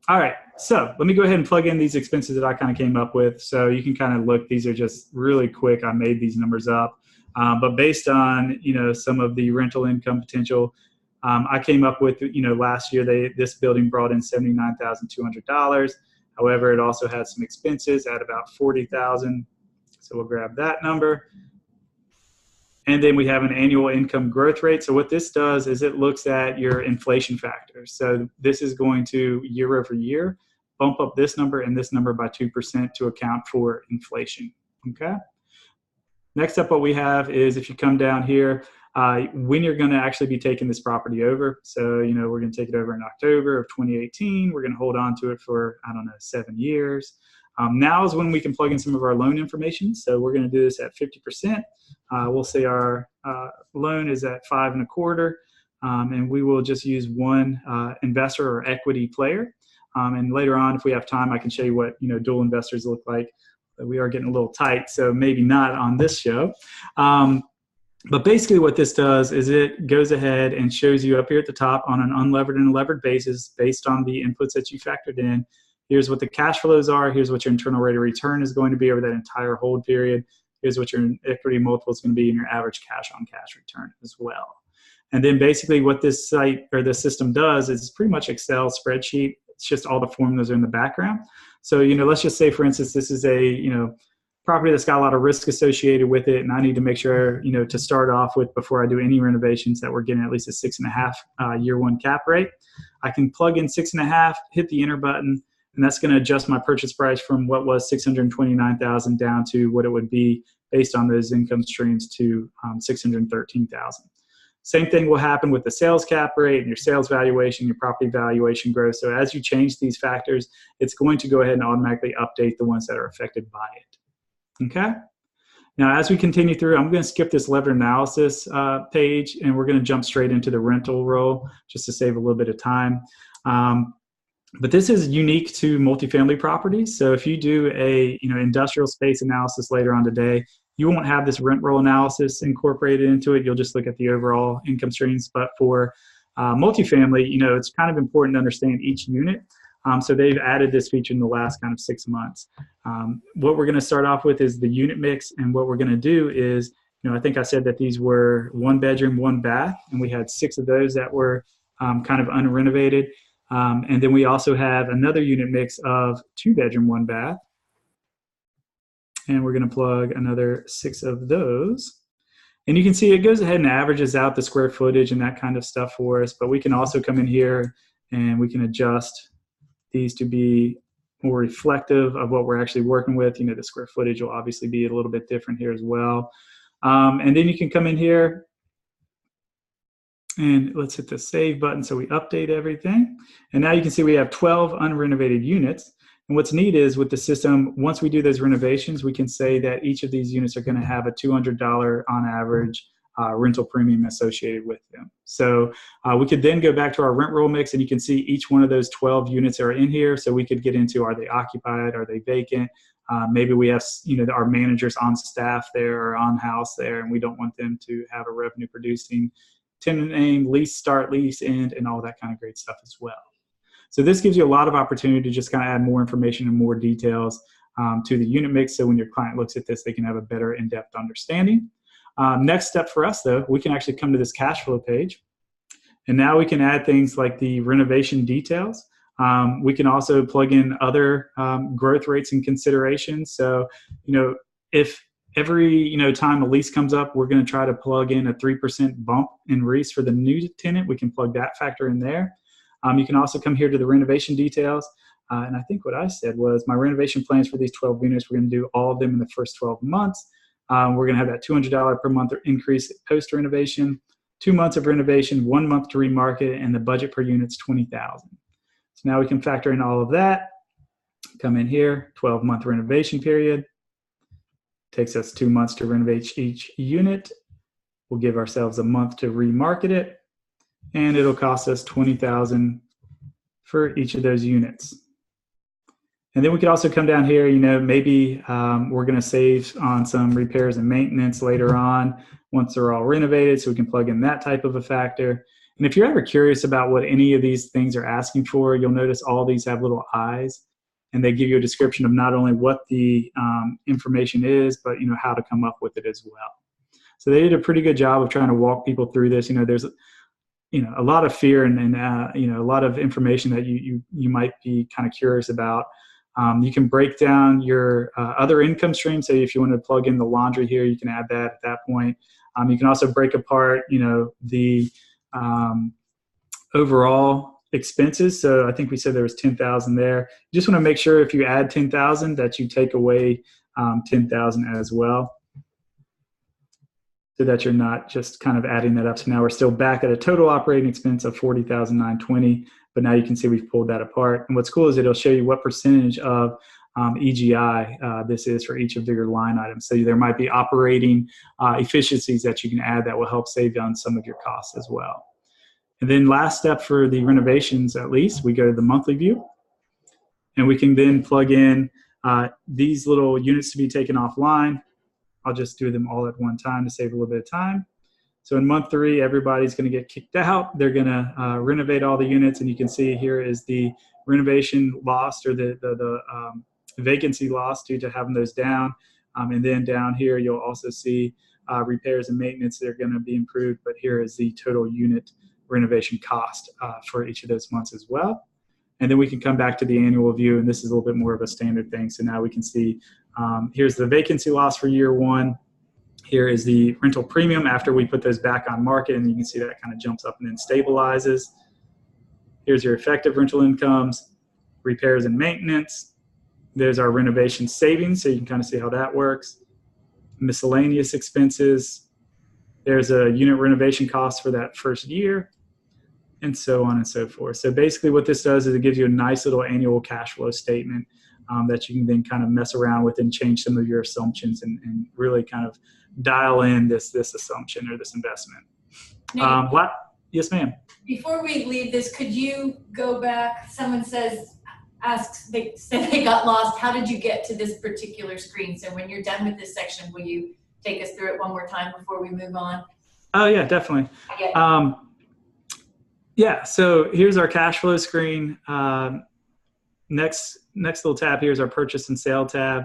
All right, so let me go ahead and plug in these expenses that I kind of came up with. So you can kind of look, these are just really quick. I made these numbers up, but based on, some of the rental income potential, I came up with, last year, this building brought in $79,200. However, it also had some expenses at about $40,000. So we'll grab that number. And then we have an annual income growth rate. So what this does is it looks at your inflation factors. So this is going to year over year bump up this number and this number by 2% to account for inflation. Okay. Next up, what we have is if you come down here, when you're going to actually be taking this property over. So, we're going to take it over in October of 2018. We're going to hold on to it for, 7 years. Now is when we can plug in some of our loan information. So we're going to do this at 50%. We'll say our loan is at 5.25%, and we will just use one investor or equity player. And later on, if we have time, I can show you what dual investors look like. We are getting a little tight, so maybe not on this show. But basically what this does is it goes ahead and shows you up here at the top on an unlevered and levered basis based on the inputs that you factored in. Here's what the cash flows are. Here's what your internal rate of return is going to be over that entire hold period. Here's what your equity multiple is going to be, and your average cash on cash return as well. And then basically what this site or the system does is pretty much Excel spreadsheet. It's just all the formulas are in the background. So, let's just say, for instance, this is a, property that's got a lot of risk associated with it. And I need to make sure, to start off with before I do any renovations that we're getting at least a 6.5 year one cap rate. I can plug in 6.5, hit the enter button, and that's going to adjust my purchase price from what was $629,000 down to what it would be based on those income streams to $613,000. Same thing will happen with the sales cap rate and your sales valuation, your property valuation growth. So as you change these factors, it's going to go ahead and automatically update the ones that are affected by it. Okay. Now, as we continue through, I'm going to skip this lever analysis page, and we're going to jump straight into the rental row just to save a little bit of time. But this is unique to multifamily properties. So if you do a industrial space analysis later on today, you won't have this rent roll analysis incorporated into it. You'll just look at the overall income streams. But for multifamily, it's kind of important to understand each unit. So they've added this feature in the last kind of 6 months. What we're going to start off with is the unit mix. And what we're going to do is, I think I said that these were 1 bedroom, 1 bath, and we had 6 of those that were kind of unrenovated. And then we also have another unit mix of 2 bedroom, 1 bath. And we're going to plug another 6 of those. And you can see it goes ahead and averages out the square footage and that kind of stuff for us. But we can also come in here and we can adjust these to be more reflective of what we're actually working with. The square footage will obviously be a little bit different here as well. And then you can come in here and let's hit the save button so we update everything. And now you can see we have 12 unrenovated units. And what's neat is with the system, once we do those renovations, we can say that each of these units are going to have a $200 on average rental premium associated with them. So we could then go back to our rent roll mix, and you can see each one of those 12 units are in here. So we could get into, are they occupied? Are they vacant? Maybe we have, our managers on staff there or on house there, and we don't want them to have a revenue producing tenant name, lease start, lease end, and all that kind of great stuff as well. So this gives you a lot of opportunity to just kind of add more information and more details to the unit mix. So when your client looks at this, they can have a better in-depth understanding. Next step for us, though, we can actually come to this cash flow page. And now we can add things like the renovation details. We can also plug in other growth rates and considerations. So, if every time a lease comes up, we're going to try to plug in a 3% bump in lease for the new tenant. We can plug that factor in there. You can also come here to the renovation details. And I think what I said was my renovation plans for these 12 units, we're going to do all of them in the first 12 months. We're going to have that $200 per month increase post-renovation, 2 months of renovation, 1 month to remarket, and the budget per unit is $20,000. So now we can factor in all of that. Come in here, 12-month renovation period. Takes us 2 months to renovate each unit. We'll give ourselves a month to remarket it, and it'll cost us $20,000 for each of those units. And then we could also come down here, maybe we're going to save on some repairs and maintenance later on once they're all renovated, so we can plug in that type of a factor. And if you're ever curious about what any of these things are asking for, you'll notice all these have little eyes, and they give you a description of not only what the information is, but how to come up with it as well. So they did a pretty good job of trying to walk people through this. There's a lot of fear and a lot of information that you might be kind of curious about. You can break down your other income streams. So if you want to plug in the laundry here, you can add that at that point. You can also break apart, the overall expenses. So I think we said there was 10,000 there. You just want to make sure if you add 10,000 that you take away 10,000 as well, so that you're not just kind of adding that up. So now we're still back at a total operating expense of $40,920, but now you can see we've pulled that apart. And what's cool is it'll show you what percentage of EGI this is for each of your line items. So there might be operating efficiencies that you can add that will help save you on some of your costs as well. And then last step for the renovations, at least, we go to the monthly view, and we can then plug in these little units to be taken offline. I'll just do them all at one time to save a little bit of time. So in month 3, everybody's going to get kicked out. They're going to renovate all the units, and you can see here is the renovation lost, or the vacancy lost due to having those down. And then down here, you'll also see repairs and maintenance that are going to be improved. But here is the total unit renovation cost for each of those months as well. And then we can come back to the annual view, and this is a little bit more of a standard thing. So now we can see here's the vacancy loss for year 1. Here is the rental premium after we put those back on market, and you can see that kind of jumps up and then stabilizes. Here's your effective rental incomes, repairs and maintenance. There's our renovation savings, so you can kind of see how that works. Miscellaneous expenses. There's a unit renovation cost for that first year, and so on and so forth. So basically what this does is it gives you a nice little annual cash flow statement that you can then kind of mess around with and change some of your assumptions and really kind of dial in this assumption or this investment. Yes, ma'am. Before we leave this, could you go back? Someone asks, they said they got lost. How did you get to this particular screen? So when you're done with this section, will you take us through it one more time before we move on? Oh yeah, definitely. Yeah, so here's our cash flow screen. Next little tab here is our purchase and sale tab.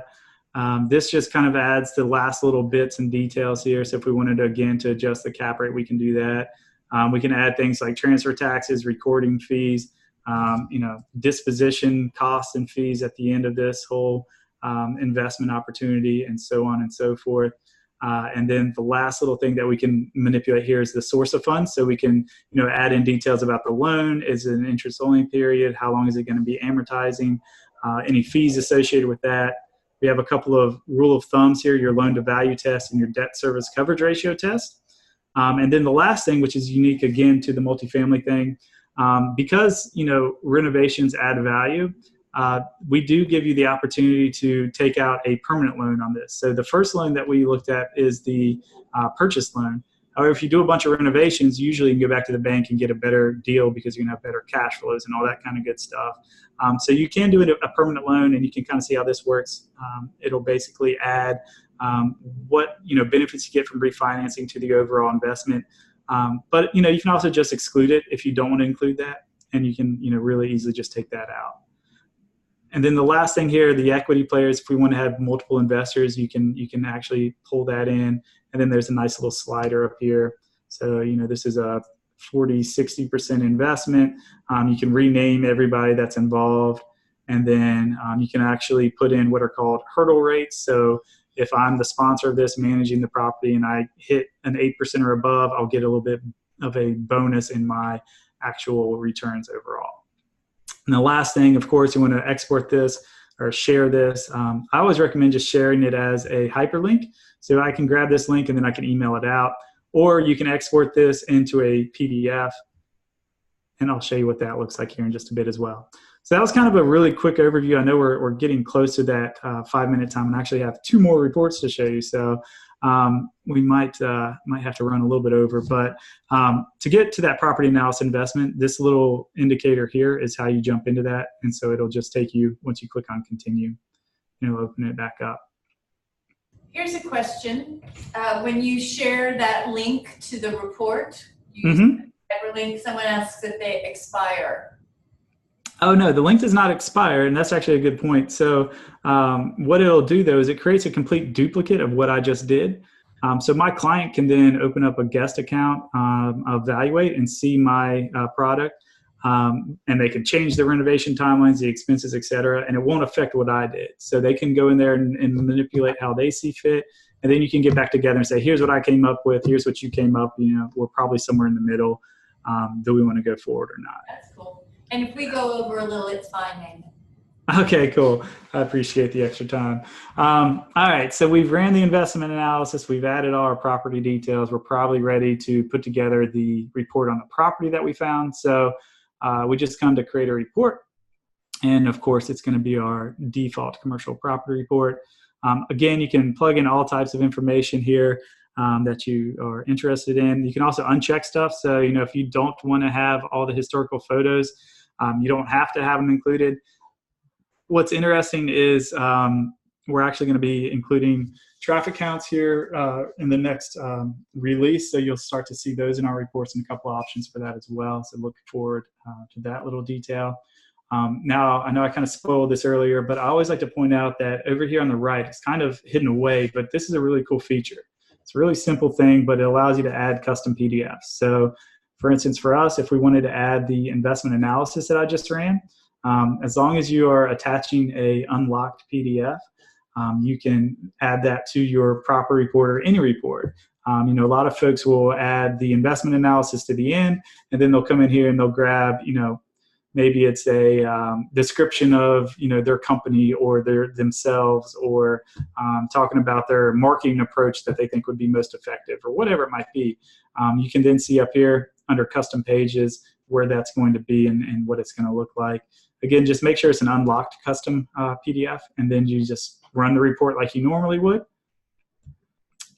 This just kind of adds the last little bits and details here. So if we wanted to, again, to adjust the cap rate, we can do that. We can add things like transfer taxes, recording fees, disposition costs and fees at the end of this whole investment opportunity, and so on and so forth. And then the last little thing that we can manipulate here is the source of funds. So we can, add in details about the loan. Is it an interest-only period? How long is it going to be amortizing? Any fees associated with that. We have a couple of rule of thumbs here, your loan-to-value test and your debt service coverage ratio test. And then the last thing, which is unique, again, to the multifamily thing, because, renovations add value, we do give you the opportunity to take out a permanent loan on this. So the first loan that we looked at is the purchase loan. However, if you do a bunch of renovations, usually you can go back to the bank and get a better deal because you can have better cash flows and all that kind of good stuff. So you can do it a permanent loan, and you can kind of see how this works. It'll basically add what benefits you get from refinancing to the overall investment. But you can also just exclude it if you don't want to include that, and you can really easily just take that out. And then the last thing here, the equity players, if we want to have multiple investors, you can actually pull that in. And then there's a nice little slider up here. So, this is a 40-60% investment. You can rename everybody that's involved. And then you can actually put in what are called hurdle rates. So if I'm the sponsor of this, managing the property, and I hit an 8% or above, I'll get a little bit of a bonus in my actual returns overall. And the last thing, of course, you want to export this or share this. I always recommend just sharing it as a hyperlink. So I can grab this link and then I can email it out. Or you can export this into a PDF. And I'll show you what that looks like here in just a bit as well. So that was kind of a really quick overview. I know we're getting close to that 5-minute time, and actually have 2 more reports to show you. So we might have to run a little bit over. But to get to that property analysis investment, this little indicator here is how you jump into that. And so it'll just take you, once you click on continue, open it back up. Here's a question. When you share that link to the report, you use the hyperlink, someone asks if they expire. Oh, no, the link does not expire, and that's actually a good point. So what it'll do, though, is it creates a complete duplicate of what I just did. So my client can then open up a guest account, evaluate, and see my product. and they can change the renovation timelines, the expenses, et cetera, and it won't affect what I did. So they can go in there and manipulate how they see fit, and then you can get back together and say, here's what I came up with, here's what you came up, we're probably somewhere in the middle. Do we want to go forward or not? That's cool. And if we go over a little, it's fine, Nathan. Okay, cool. I appreciate the extra time. All right, so we've ran the investment analysis. We've added all our property details. We're probably ready to put together the report on the property that we found. So we just come to create a report. And of course, it's going to be our default commercial property report. Again, you can plug in all types of information here that you are interested in. You can also uncheck stuff. So, if you don't want to have all the historical photos, you don't have to have them included. What's interesting is we're actually going to be including traffic counts here in the next release. So you'll start to see those in our reports and a couple of options for that as well. So look forward to that little detail. Now, I know I kind of spoiled this earlier, but I always like to point out that over here on the right, it's kind of hidden away, but this is a really cool feature. It's a really simple thing, but it allows you to add custom PDFs. So for instance, for us, if we wanted to add the investment analysis that I just ran, as long as you are attaching a unlocked PDF, you can add that to your proper report or any report. A lot of folks will add the investment analysis to the end, and then they'll come in here and they'll grab, maybe it's a description of, their company or themselves, or talking about their marketing approach that they think would be most effective, or whatever it might be. You can then see up here under custom pages where that's going to be and what it's going to look like. Again, just make sure it's an unlocked custom PDF, and then you just run the report like you normally would.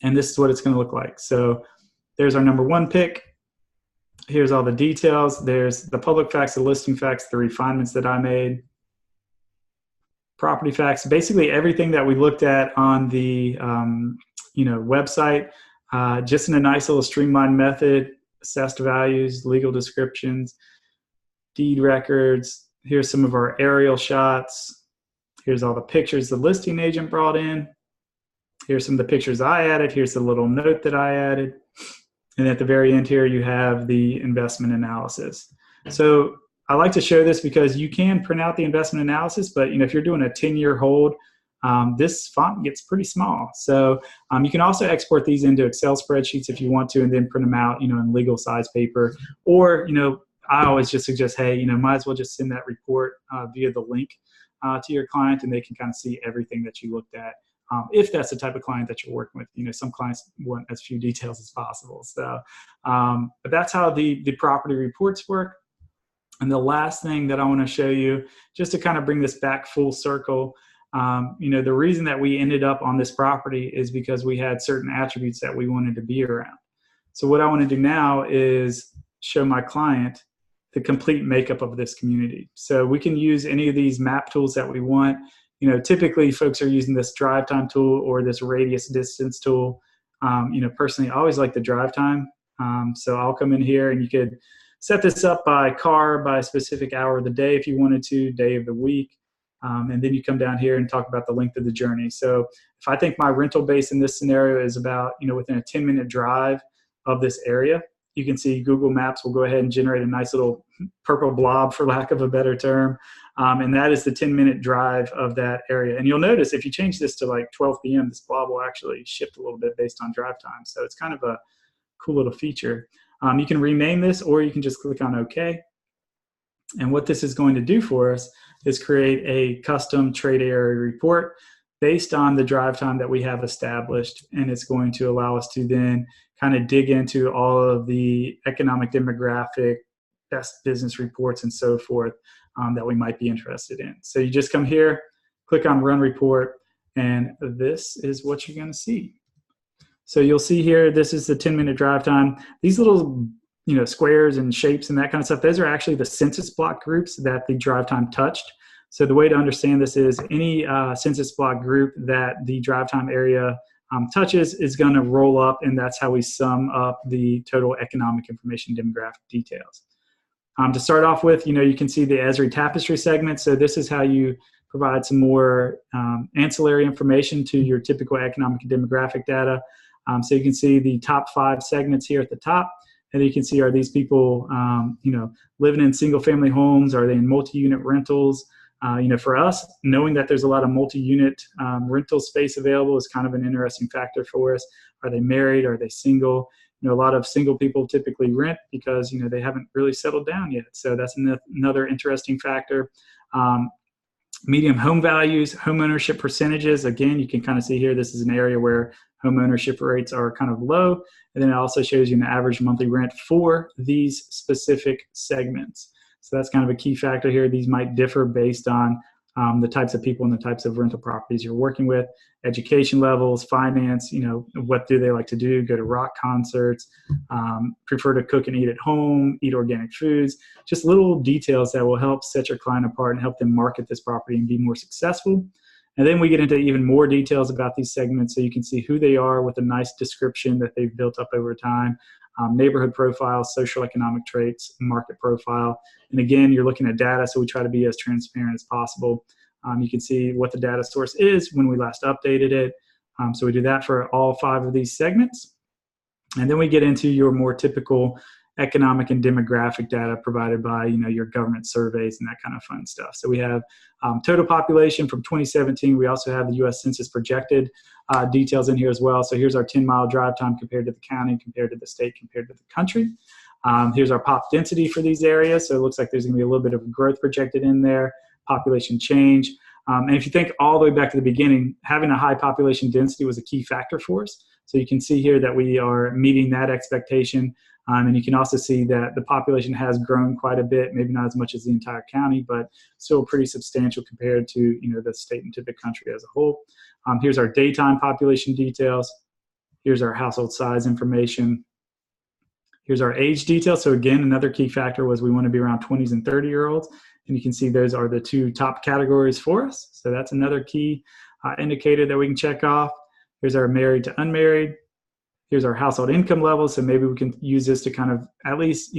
And this is what it's going to look like. So there's our number one pick. Here's all the details. There's the public facts, the listing facts, the refinements that I made, property facts, basically everything that we looked at on the website, just in a nice little streamlined method. Assessed values, legal descriptions, deed records. Here's some of our aerial shots. Here's all the pictures the listing agent brought in. Here's some of the pictures I added. Here's the little note that I added. And at the very end here, you have the investment analysis. So I like to show this because you can print out the investment analysis, but if you're doing a 10-year hold, this font gets pretty small. So you can also export these into Excel spreadsheets if you want to, and then print them out, in legal size paper. Or, I always just suggest, hey, might as well just send that report via the link to your client, and they can kind of see everything that you looked at. If that's the type of client that you're working with, some clients want as few details as possible. So, but that's how the property reports work. And the last thing that I want to show you, just to kind of bring this back full circle, the reason that we ended up on this property is because we had certain attributes that we wanted to be around. So what I want to do now is show my client the complete makeup of this community. So we can use any of these map tools that we want. Typically folks are using this drive time tool or this radius distance tool. Personally, I always like the drive time. So I'll come in here and you could set this up by car, by a specific hour of the day if you wanted to, day of the week. And then you come down here and talk about the length of the journey. So if I think my rental base in this scenario is about, within a 10-minute drive of this area, you can see Google Maps will go ahead and generate a nice little purple blob, for lack of a better term. And that is the 10-minute drive of that area. And you'll notice if you change this to like 12 p.m., this blob will actually shift a little bit based on drive time. So it's kind of a cool little feature. You can rename this, or you can just click on OK. And what this is going to do for us is create a custom trade area report based on the drive time that we have established. And it's going to allow us to then kind of dig into all of the economic demographic, best business reports, and so forth that we might be interested in. So you just come here, click on Run Report, and this is what you're going to see. So you'll see here, this is the 10-minute drive time. These little squares and shapes and that kind of stuff, those are actually the census block groups that the drive time touched. So the way to understand this is any census block group that the drive time area touches is going to roll up, and that's how we sum up the total economic information demographic details. To start off with, you can see the Esri Tapestry segment. So this is how you provide some more ancillary information to your typical economic and demographic data. So you can see the top 5 segments here at the top, And then you can see, are these people, living in single family homes? Are they in multi-unit rentals? For us, knowing that there's a lot of multi-unit rental space available is kind of an interesting factor for us. Are they married? Are they single? A lot of single people typically rent because, they haven't really settled down yet. So that's another interesting factor. Medium home values, home ownership percentages. Again, you can kind of see here, this is an area where home ownership rates are kind of low. And then it also shows you an average monthly rent for these specific segments. So that's kind of a key factor here. These might differ based on the types of people and the types of rental properties you're working with, education levels, finance, what do they like to do, go to rock concerts, prefer to cook and eat at home, eat organic foods, just little details that will help set your client apart and help them market this property and be more successful. And then we get into even more details about these segments so you can see who they are with a nice description that they've built up over time. Neighborhood profiles, social economic traits, market profile. And again, you're looking at data, so we try to be as transparent as possible. You can see what the data source is when we last updated it. So we do that for all 5 of these segments. And then we get into your more typical economic and demographic data provided by your government surveys and that kind of fun stuff. So we have total population from 2017. We also have the U.S. Census projected details in here as well. So here's our 10-mile drive time compared to the county, compared to the state, compared to the country. Here's our pop density for these areas. So it looks like there's going to be a little bit of growth projected in there, population change. And if you think all the way back to the beginning, having a high population density was a key factor for us. So you can see here that we are meeting that expectation. And you can also see that the population has grown quite a bit, maybe not as much as the entire county, but still pretty substantial compared to the state and to the country as a whole. Here's our daytime population details. Here's our household size information. Here's our age details. So again, another key factor was we want to be around 20s and 30-year-olds. And you can see those are the 2 top categories for us. So that's another key indicator that we can check off. Here's our married to unmarried. Here's our household income level. So maybe we can use this to kind of at least,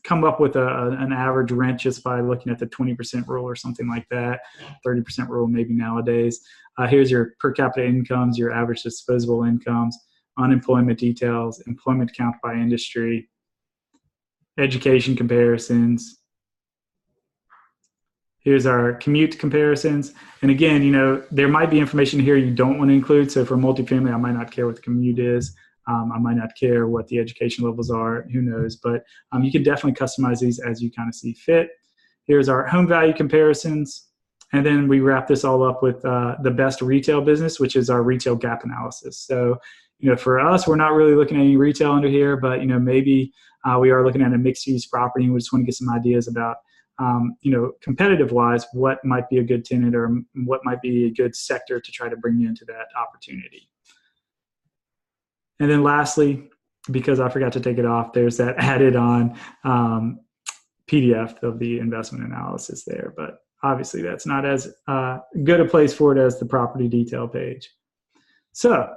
come up with an average rent just by looking at the 20% rule or something like that, 30% rule maybe nowadays. Here's your per capita incomes, your average disposable incomes, unemployment details, employment count by industry, education comparisons. Here's our commute comparisons. And again, there might be information here you don't want to include. So for multifamily, I might not care what the commute is. I might not care what the education levels are. Who knows? But you can definitely customize these as you kind of see fit. Here's our home value comparisons. And then we wrap this all up with the best retail business, which is our retail gap analysis. So, for us, we're not really looking at any retail under here, but, maybe we are looking at a mixed use property and we just want to get some ideas about competitive wise, what might be a good tenant or what might be a good sector to try to bring you into that opportunity. And then lastly, because I forgot to take it off, there's that added on PDF of the investment analysis there. But obviously that's not as good a place for it as the property detail page. So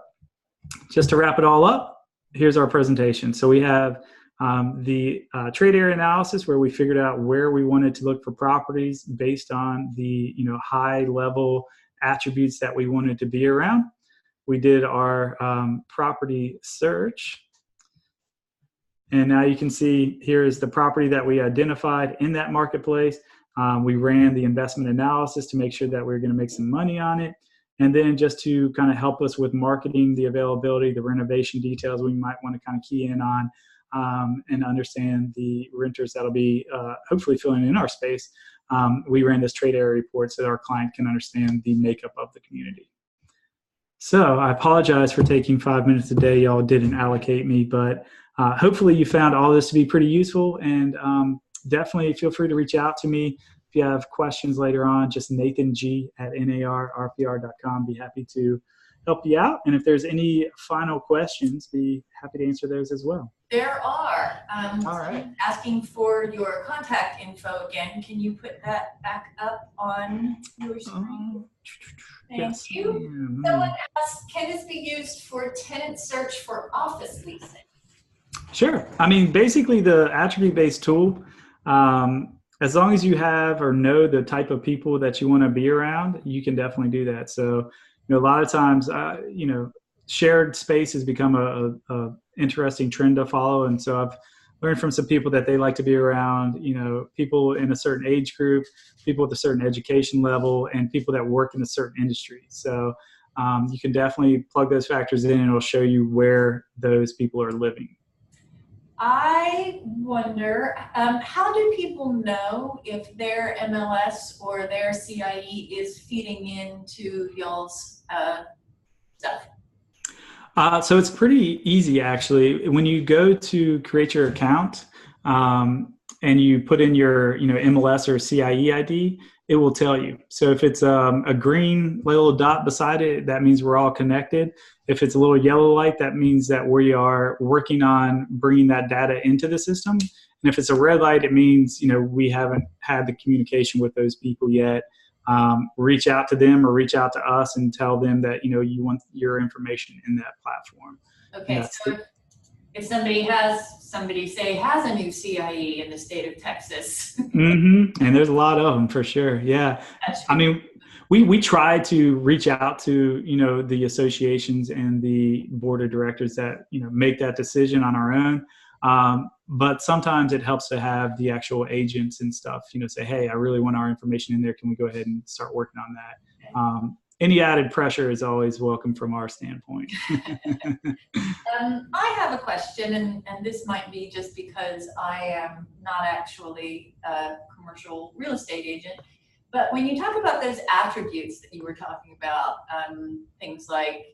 just to wrap it all up, here's our presentation. So we have the trade area analysis where we figured out where we wanted to look for properties based on the high level attributes that we wanted to be around. We did our property search. And now you can see here is the property that we identified in that marketplace. We ran the investment analysis to make sure that we're going to make some money on it. And then just to kind of help us with marketing, the availability, the renovation details we might want to kind of key in on and understand the renters that'll be hopefully filling in our space. We ran this trade area report so that our client can understand the makeup of the community. So I apologize for taking 5 minutes a day. Y'all didn't allocate me, but hopefully you found all this to be pretty useful, and definitely feel free to reach out to me if you have questions later on. Just nathang@narrpr.com. Be happy to help you out. And if there's any final questions, be happy to answer those as well. There are. All right. Asking for your contact info again. Can you put that back up on your screen? Thank you. Someone asked, can this be used for tenant search for office leasing? Sure. I mean, basically the attribute-based tool, as long as you have or know the type of people that you want to be around, you can definitely do that. So, a lot of times, shared space has become a interesting trend to follow. And so I've learned from some people that they like to be around, people in a certain age group, people with a certain education level, and people that work in a certain industry. So you can definitely plug those factors in and it'll show you where those people are living. I wonder, how do people know if their MLS or their CIE is feeding into y'all's stuff? So it's pretty easy, actually. When you go to create your account and you put in your MLS or CIE ID, it will tell you. So if it's a green little dot beside it, that means we're all connected. If it's a little yellow light, that means that we are working on bringing that data into the system. And if it's a red light, it means we haven't had the communication with those people yet. Reach out to them or reach out to us and tell them that you want your information in that platform. Okay, so if somebody has a new CIE in the state of Texas. Mm-hmm. And there's a lot of them for sure. Yeah. I mean, we try to reach out to, the associations and the board of directors that, make that decision on our own. But sometimes it helps to have the actual agents and stuff, say, hey, I really want our information in there. Can we go ahead and start working on that? Any added pressure is always welcome from our standpoint. I have a question, and this might be just because I am not actually a commercial real estate agent, but when you talk about those attributes that you were talking about, things like,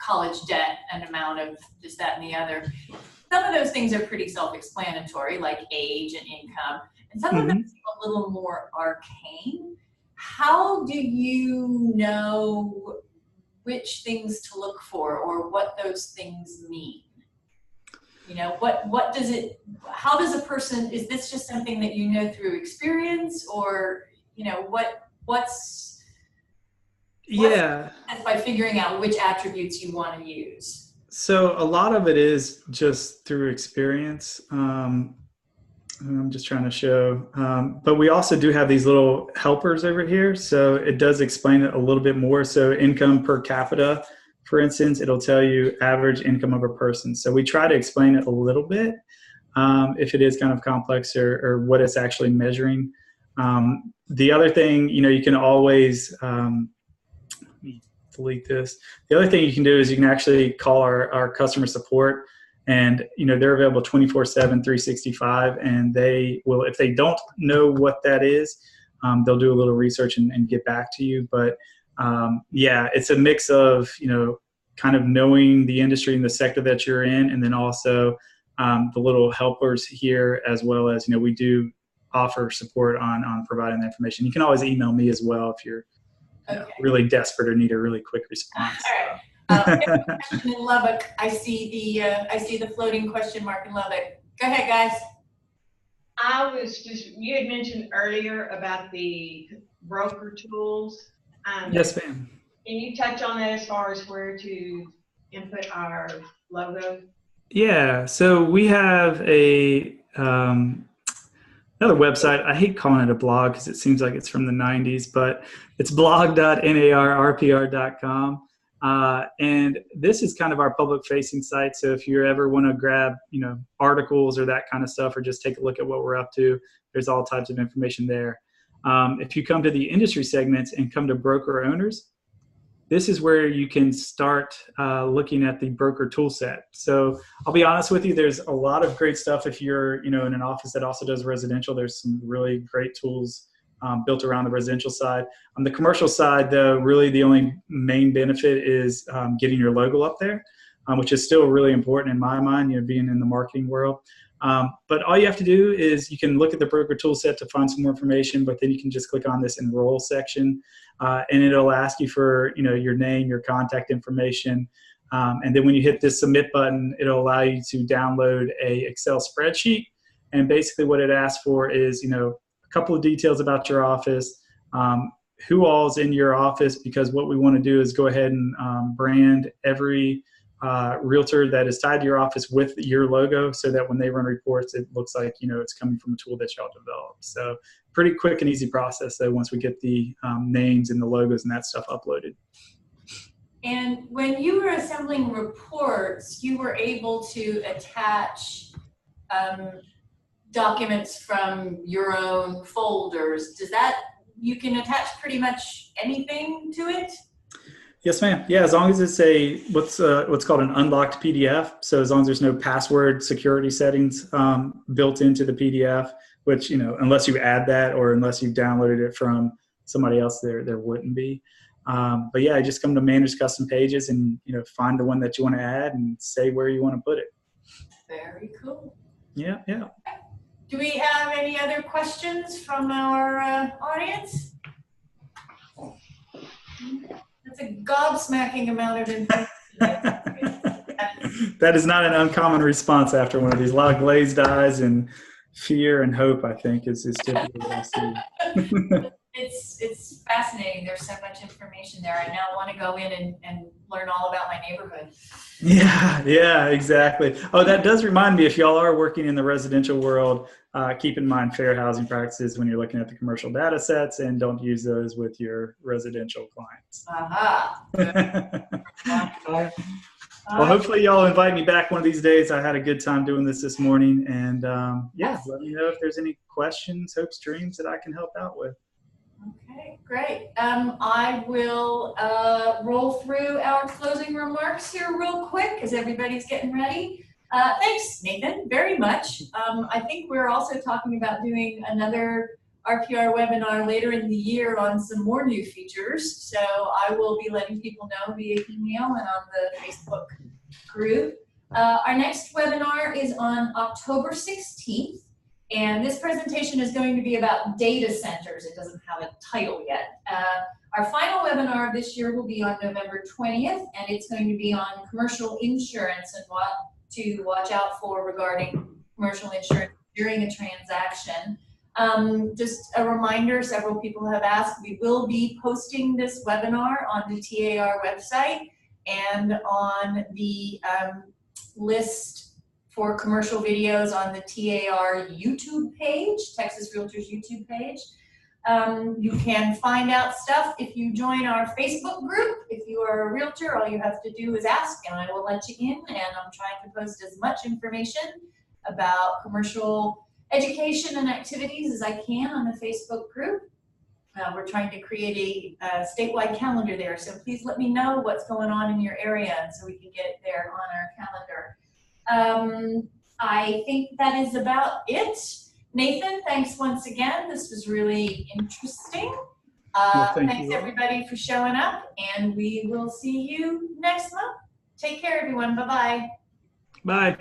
college debt and amount of this, that, and the other, some of those things are pretty self-explanatory, like age and income, and some of them seem a little more arcane. How do you know which things to look for or what those things mean? What does it, how does a person, is this just something that you know through experience, or, what's by figuring out which attributes you want to use? So a lot of it is just through experience. I'm just trying to show, but we also do have these little helpers over here. So it does explain it a little bit more. So income per capita, for instance, it'll tell you average income of a person. So we try to explain it a little bit if it is kind of complex or what it's actually measuring. The other thing, you can always, let me delete this. The other thing you can do is you can actually call our customer support. And, they're available 24/7, 365, and they will, if they don't know what that is, they'll do a little research and get back to you. But it's a mix of, kind of knowing the industry and the sector that you're in, and then also the little helpers here, as well as, we do offer support on providing that information. You can always email me as well if you're really desperate or need a really quick response. All right. Question in Lubbock. I see the floating question mark in Lubbock. Go ahead, guys. You had mentioned earlier about the broker tools. Yes, ma'am. Can you touch on that as far as where to input our logo? Yeah, so we have another website. I hate calling it a blog because it seems like it's from the 90s, but it's blog.narrpr.com. And this is kind of our public facing site. So if you ever want to grab, articles or that kind of stuff, or just take a look at what we're up to, there's all types of information there. If you come to the industry segments and come to broker owners, this is where you can start looking at the broker tool set. So I'll be honest with you, there's a lot of great stuff. If you're, in an office that also does residential, there's some really great tools built around the residential side. On the commercial side, though, really the only main benefit is getting your logo up there, which is still really important in my mind, being in the marketing world. But all you have to do is you can look at the broker tool set to find some more information, but then you can just click on this enroll section, and it'll ask you for, your name, your contact information. And then when you hit this submit button, it'll allow you to download a Excel spreadsheet. And basically what it asks for is, a couple of details about your office, who all's in your office, because what we want to do is go ahead and brand every realtor that is tied to your office with your logo, so that when they run reports, it looks like, it's coming from a tool that y'all developed. So pretty quick and easy process, though, once we get the names and the logos and that stuff uploaded. And when you were assembling reports, you were able to attach documents from your own folders. Does that, you can attach pretty much anything to it? Yes, ma'am. Yeah, as long as it's a what's called an unlocked PDF. So as long as there's no password security settings built into the PDF, which, you know, unless you add that or unless you downloaded it from somebody else, there wouldn't be. But yeah, just come to Manage Custom Pages and, you know, find the one that you want to add and say where you want to put it. Very cool. Yeah, yeah. Do we have any other questions from our audience? That's a gobsmacking amount of information. That is not an uncommon response after one of these. A lot of glazed eyes and fear and hope, I think, is typically what I see. It's fascinating. There's so much information there. I now want to go in and learn all about my neighborhood. Yeah, exactly. Oh, that does remind me, if y'all are working in the residential world, keep in mind fair housing practices when you're looking at the commercial data sets, and don't use those with your residential clients. Well, hopefully y'all invite me back one of these days. I had a good time doing this morning, and yeah, let me know if there's any questions, hopes, dreams that I can help out with. Okay, great. I will roll through our closing remarks here real quick as everybody's getting ready. Thanks, Nathan, very much. I think we're also talking about doing another RPR webinar later in the year on some more new features. So I will be letting people know via email and on the Facebook group. Our next webinar is on October 16th. And this presentation is going to be about data centers. It doesn't have a title yet. Our final webinar this year will be on November 20th, and it's going to be on commercial insurance and what to watch out for regarding commercial insurance during a transaction. Just a reminder, several people have asked, we will be posting this webinar on the TAR website and on the list for commercial videos on the TAR YouTube page, Texas Realtors YouTube page. You can find out stuff if you join our Facebook group. If you are a realtor, all you have to do is ask and I will let you in, and I'm trying to post as much information about commercial education and activities as I can on the Facebook group. We're trying to create a statewide calendar there, so please let me know what's going on in your area and so we can get it there on our calendar. I think that is about it. Nathan, thanks once again. This was really interesting. Thanks everybody for showing up, and we will see you next month. Take care, everyone. Bye-bye. Bye.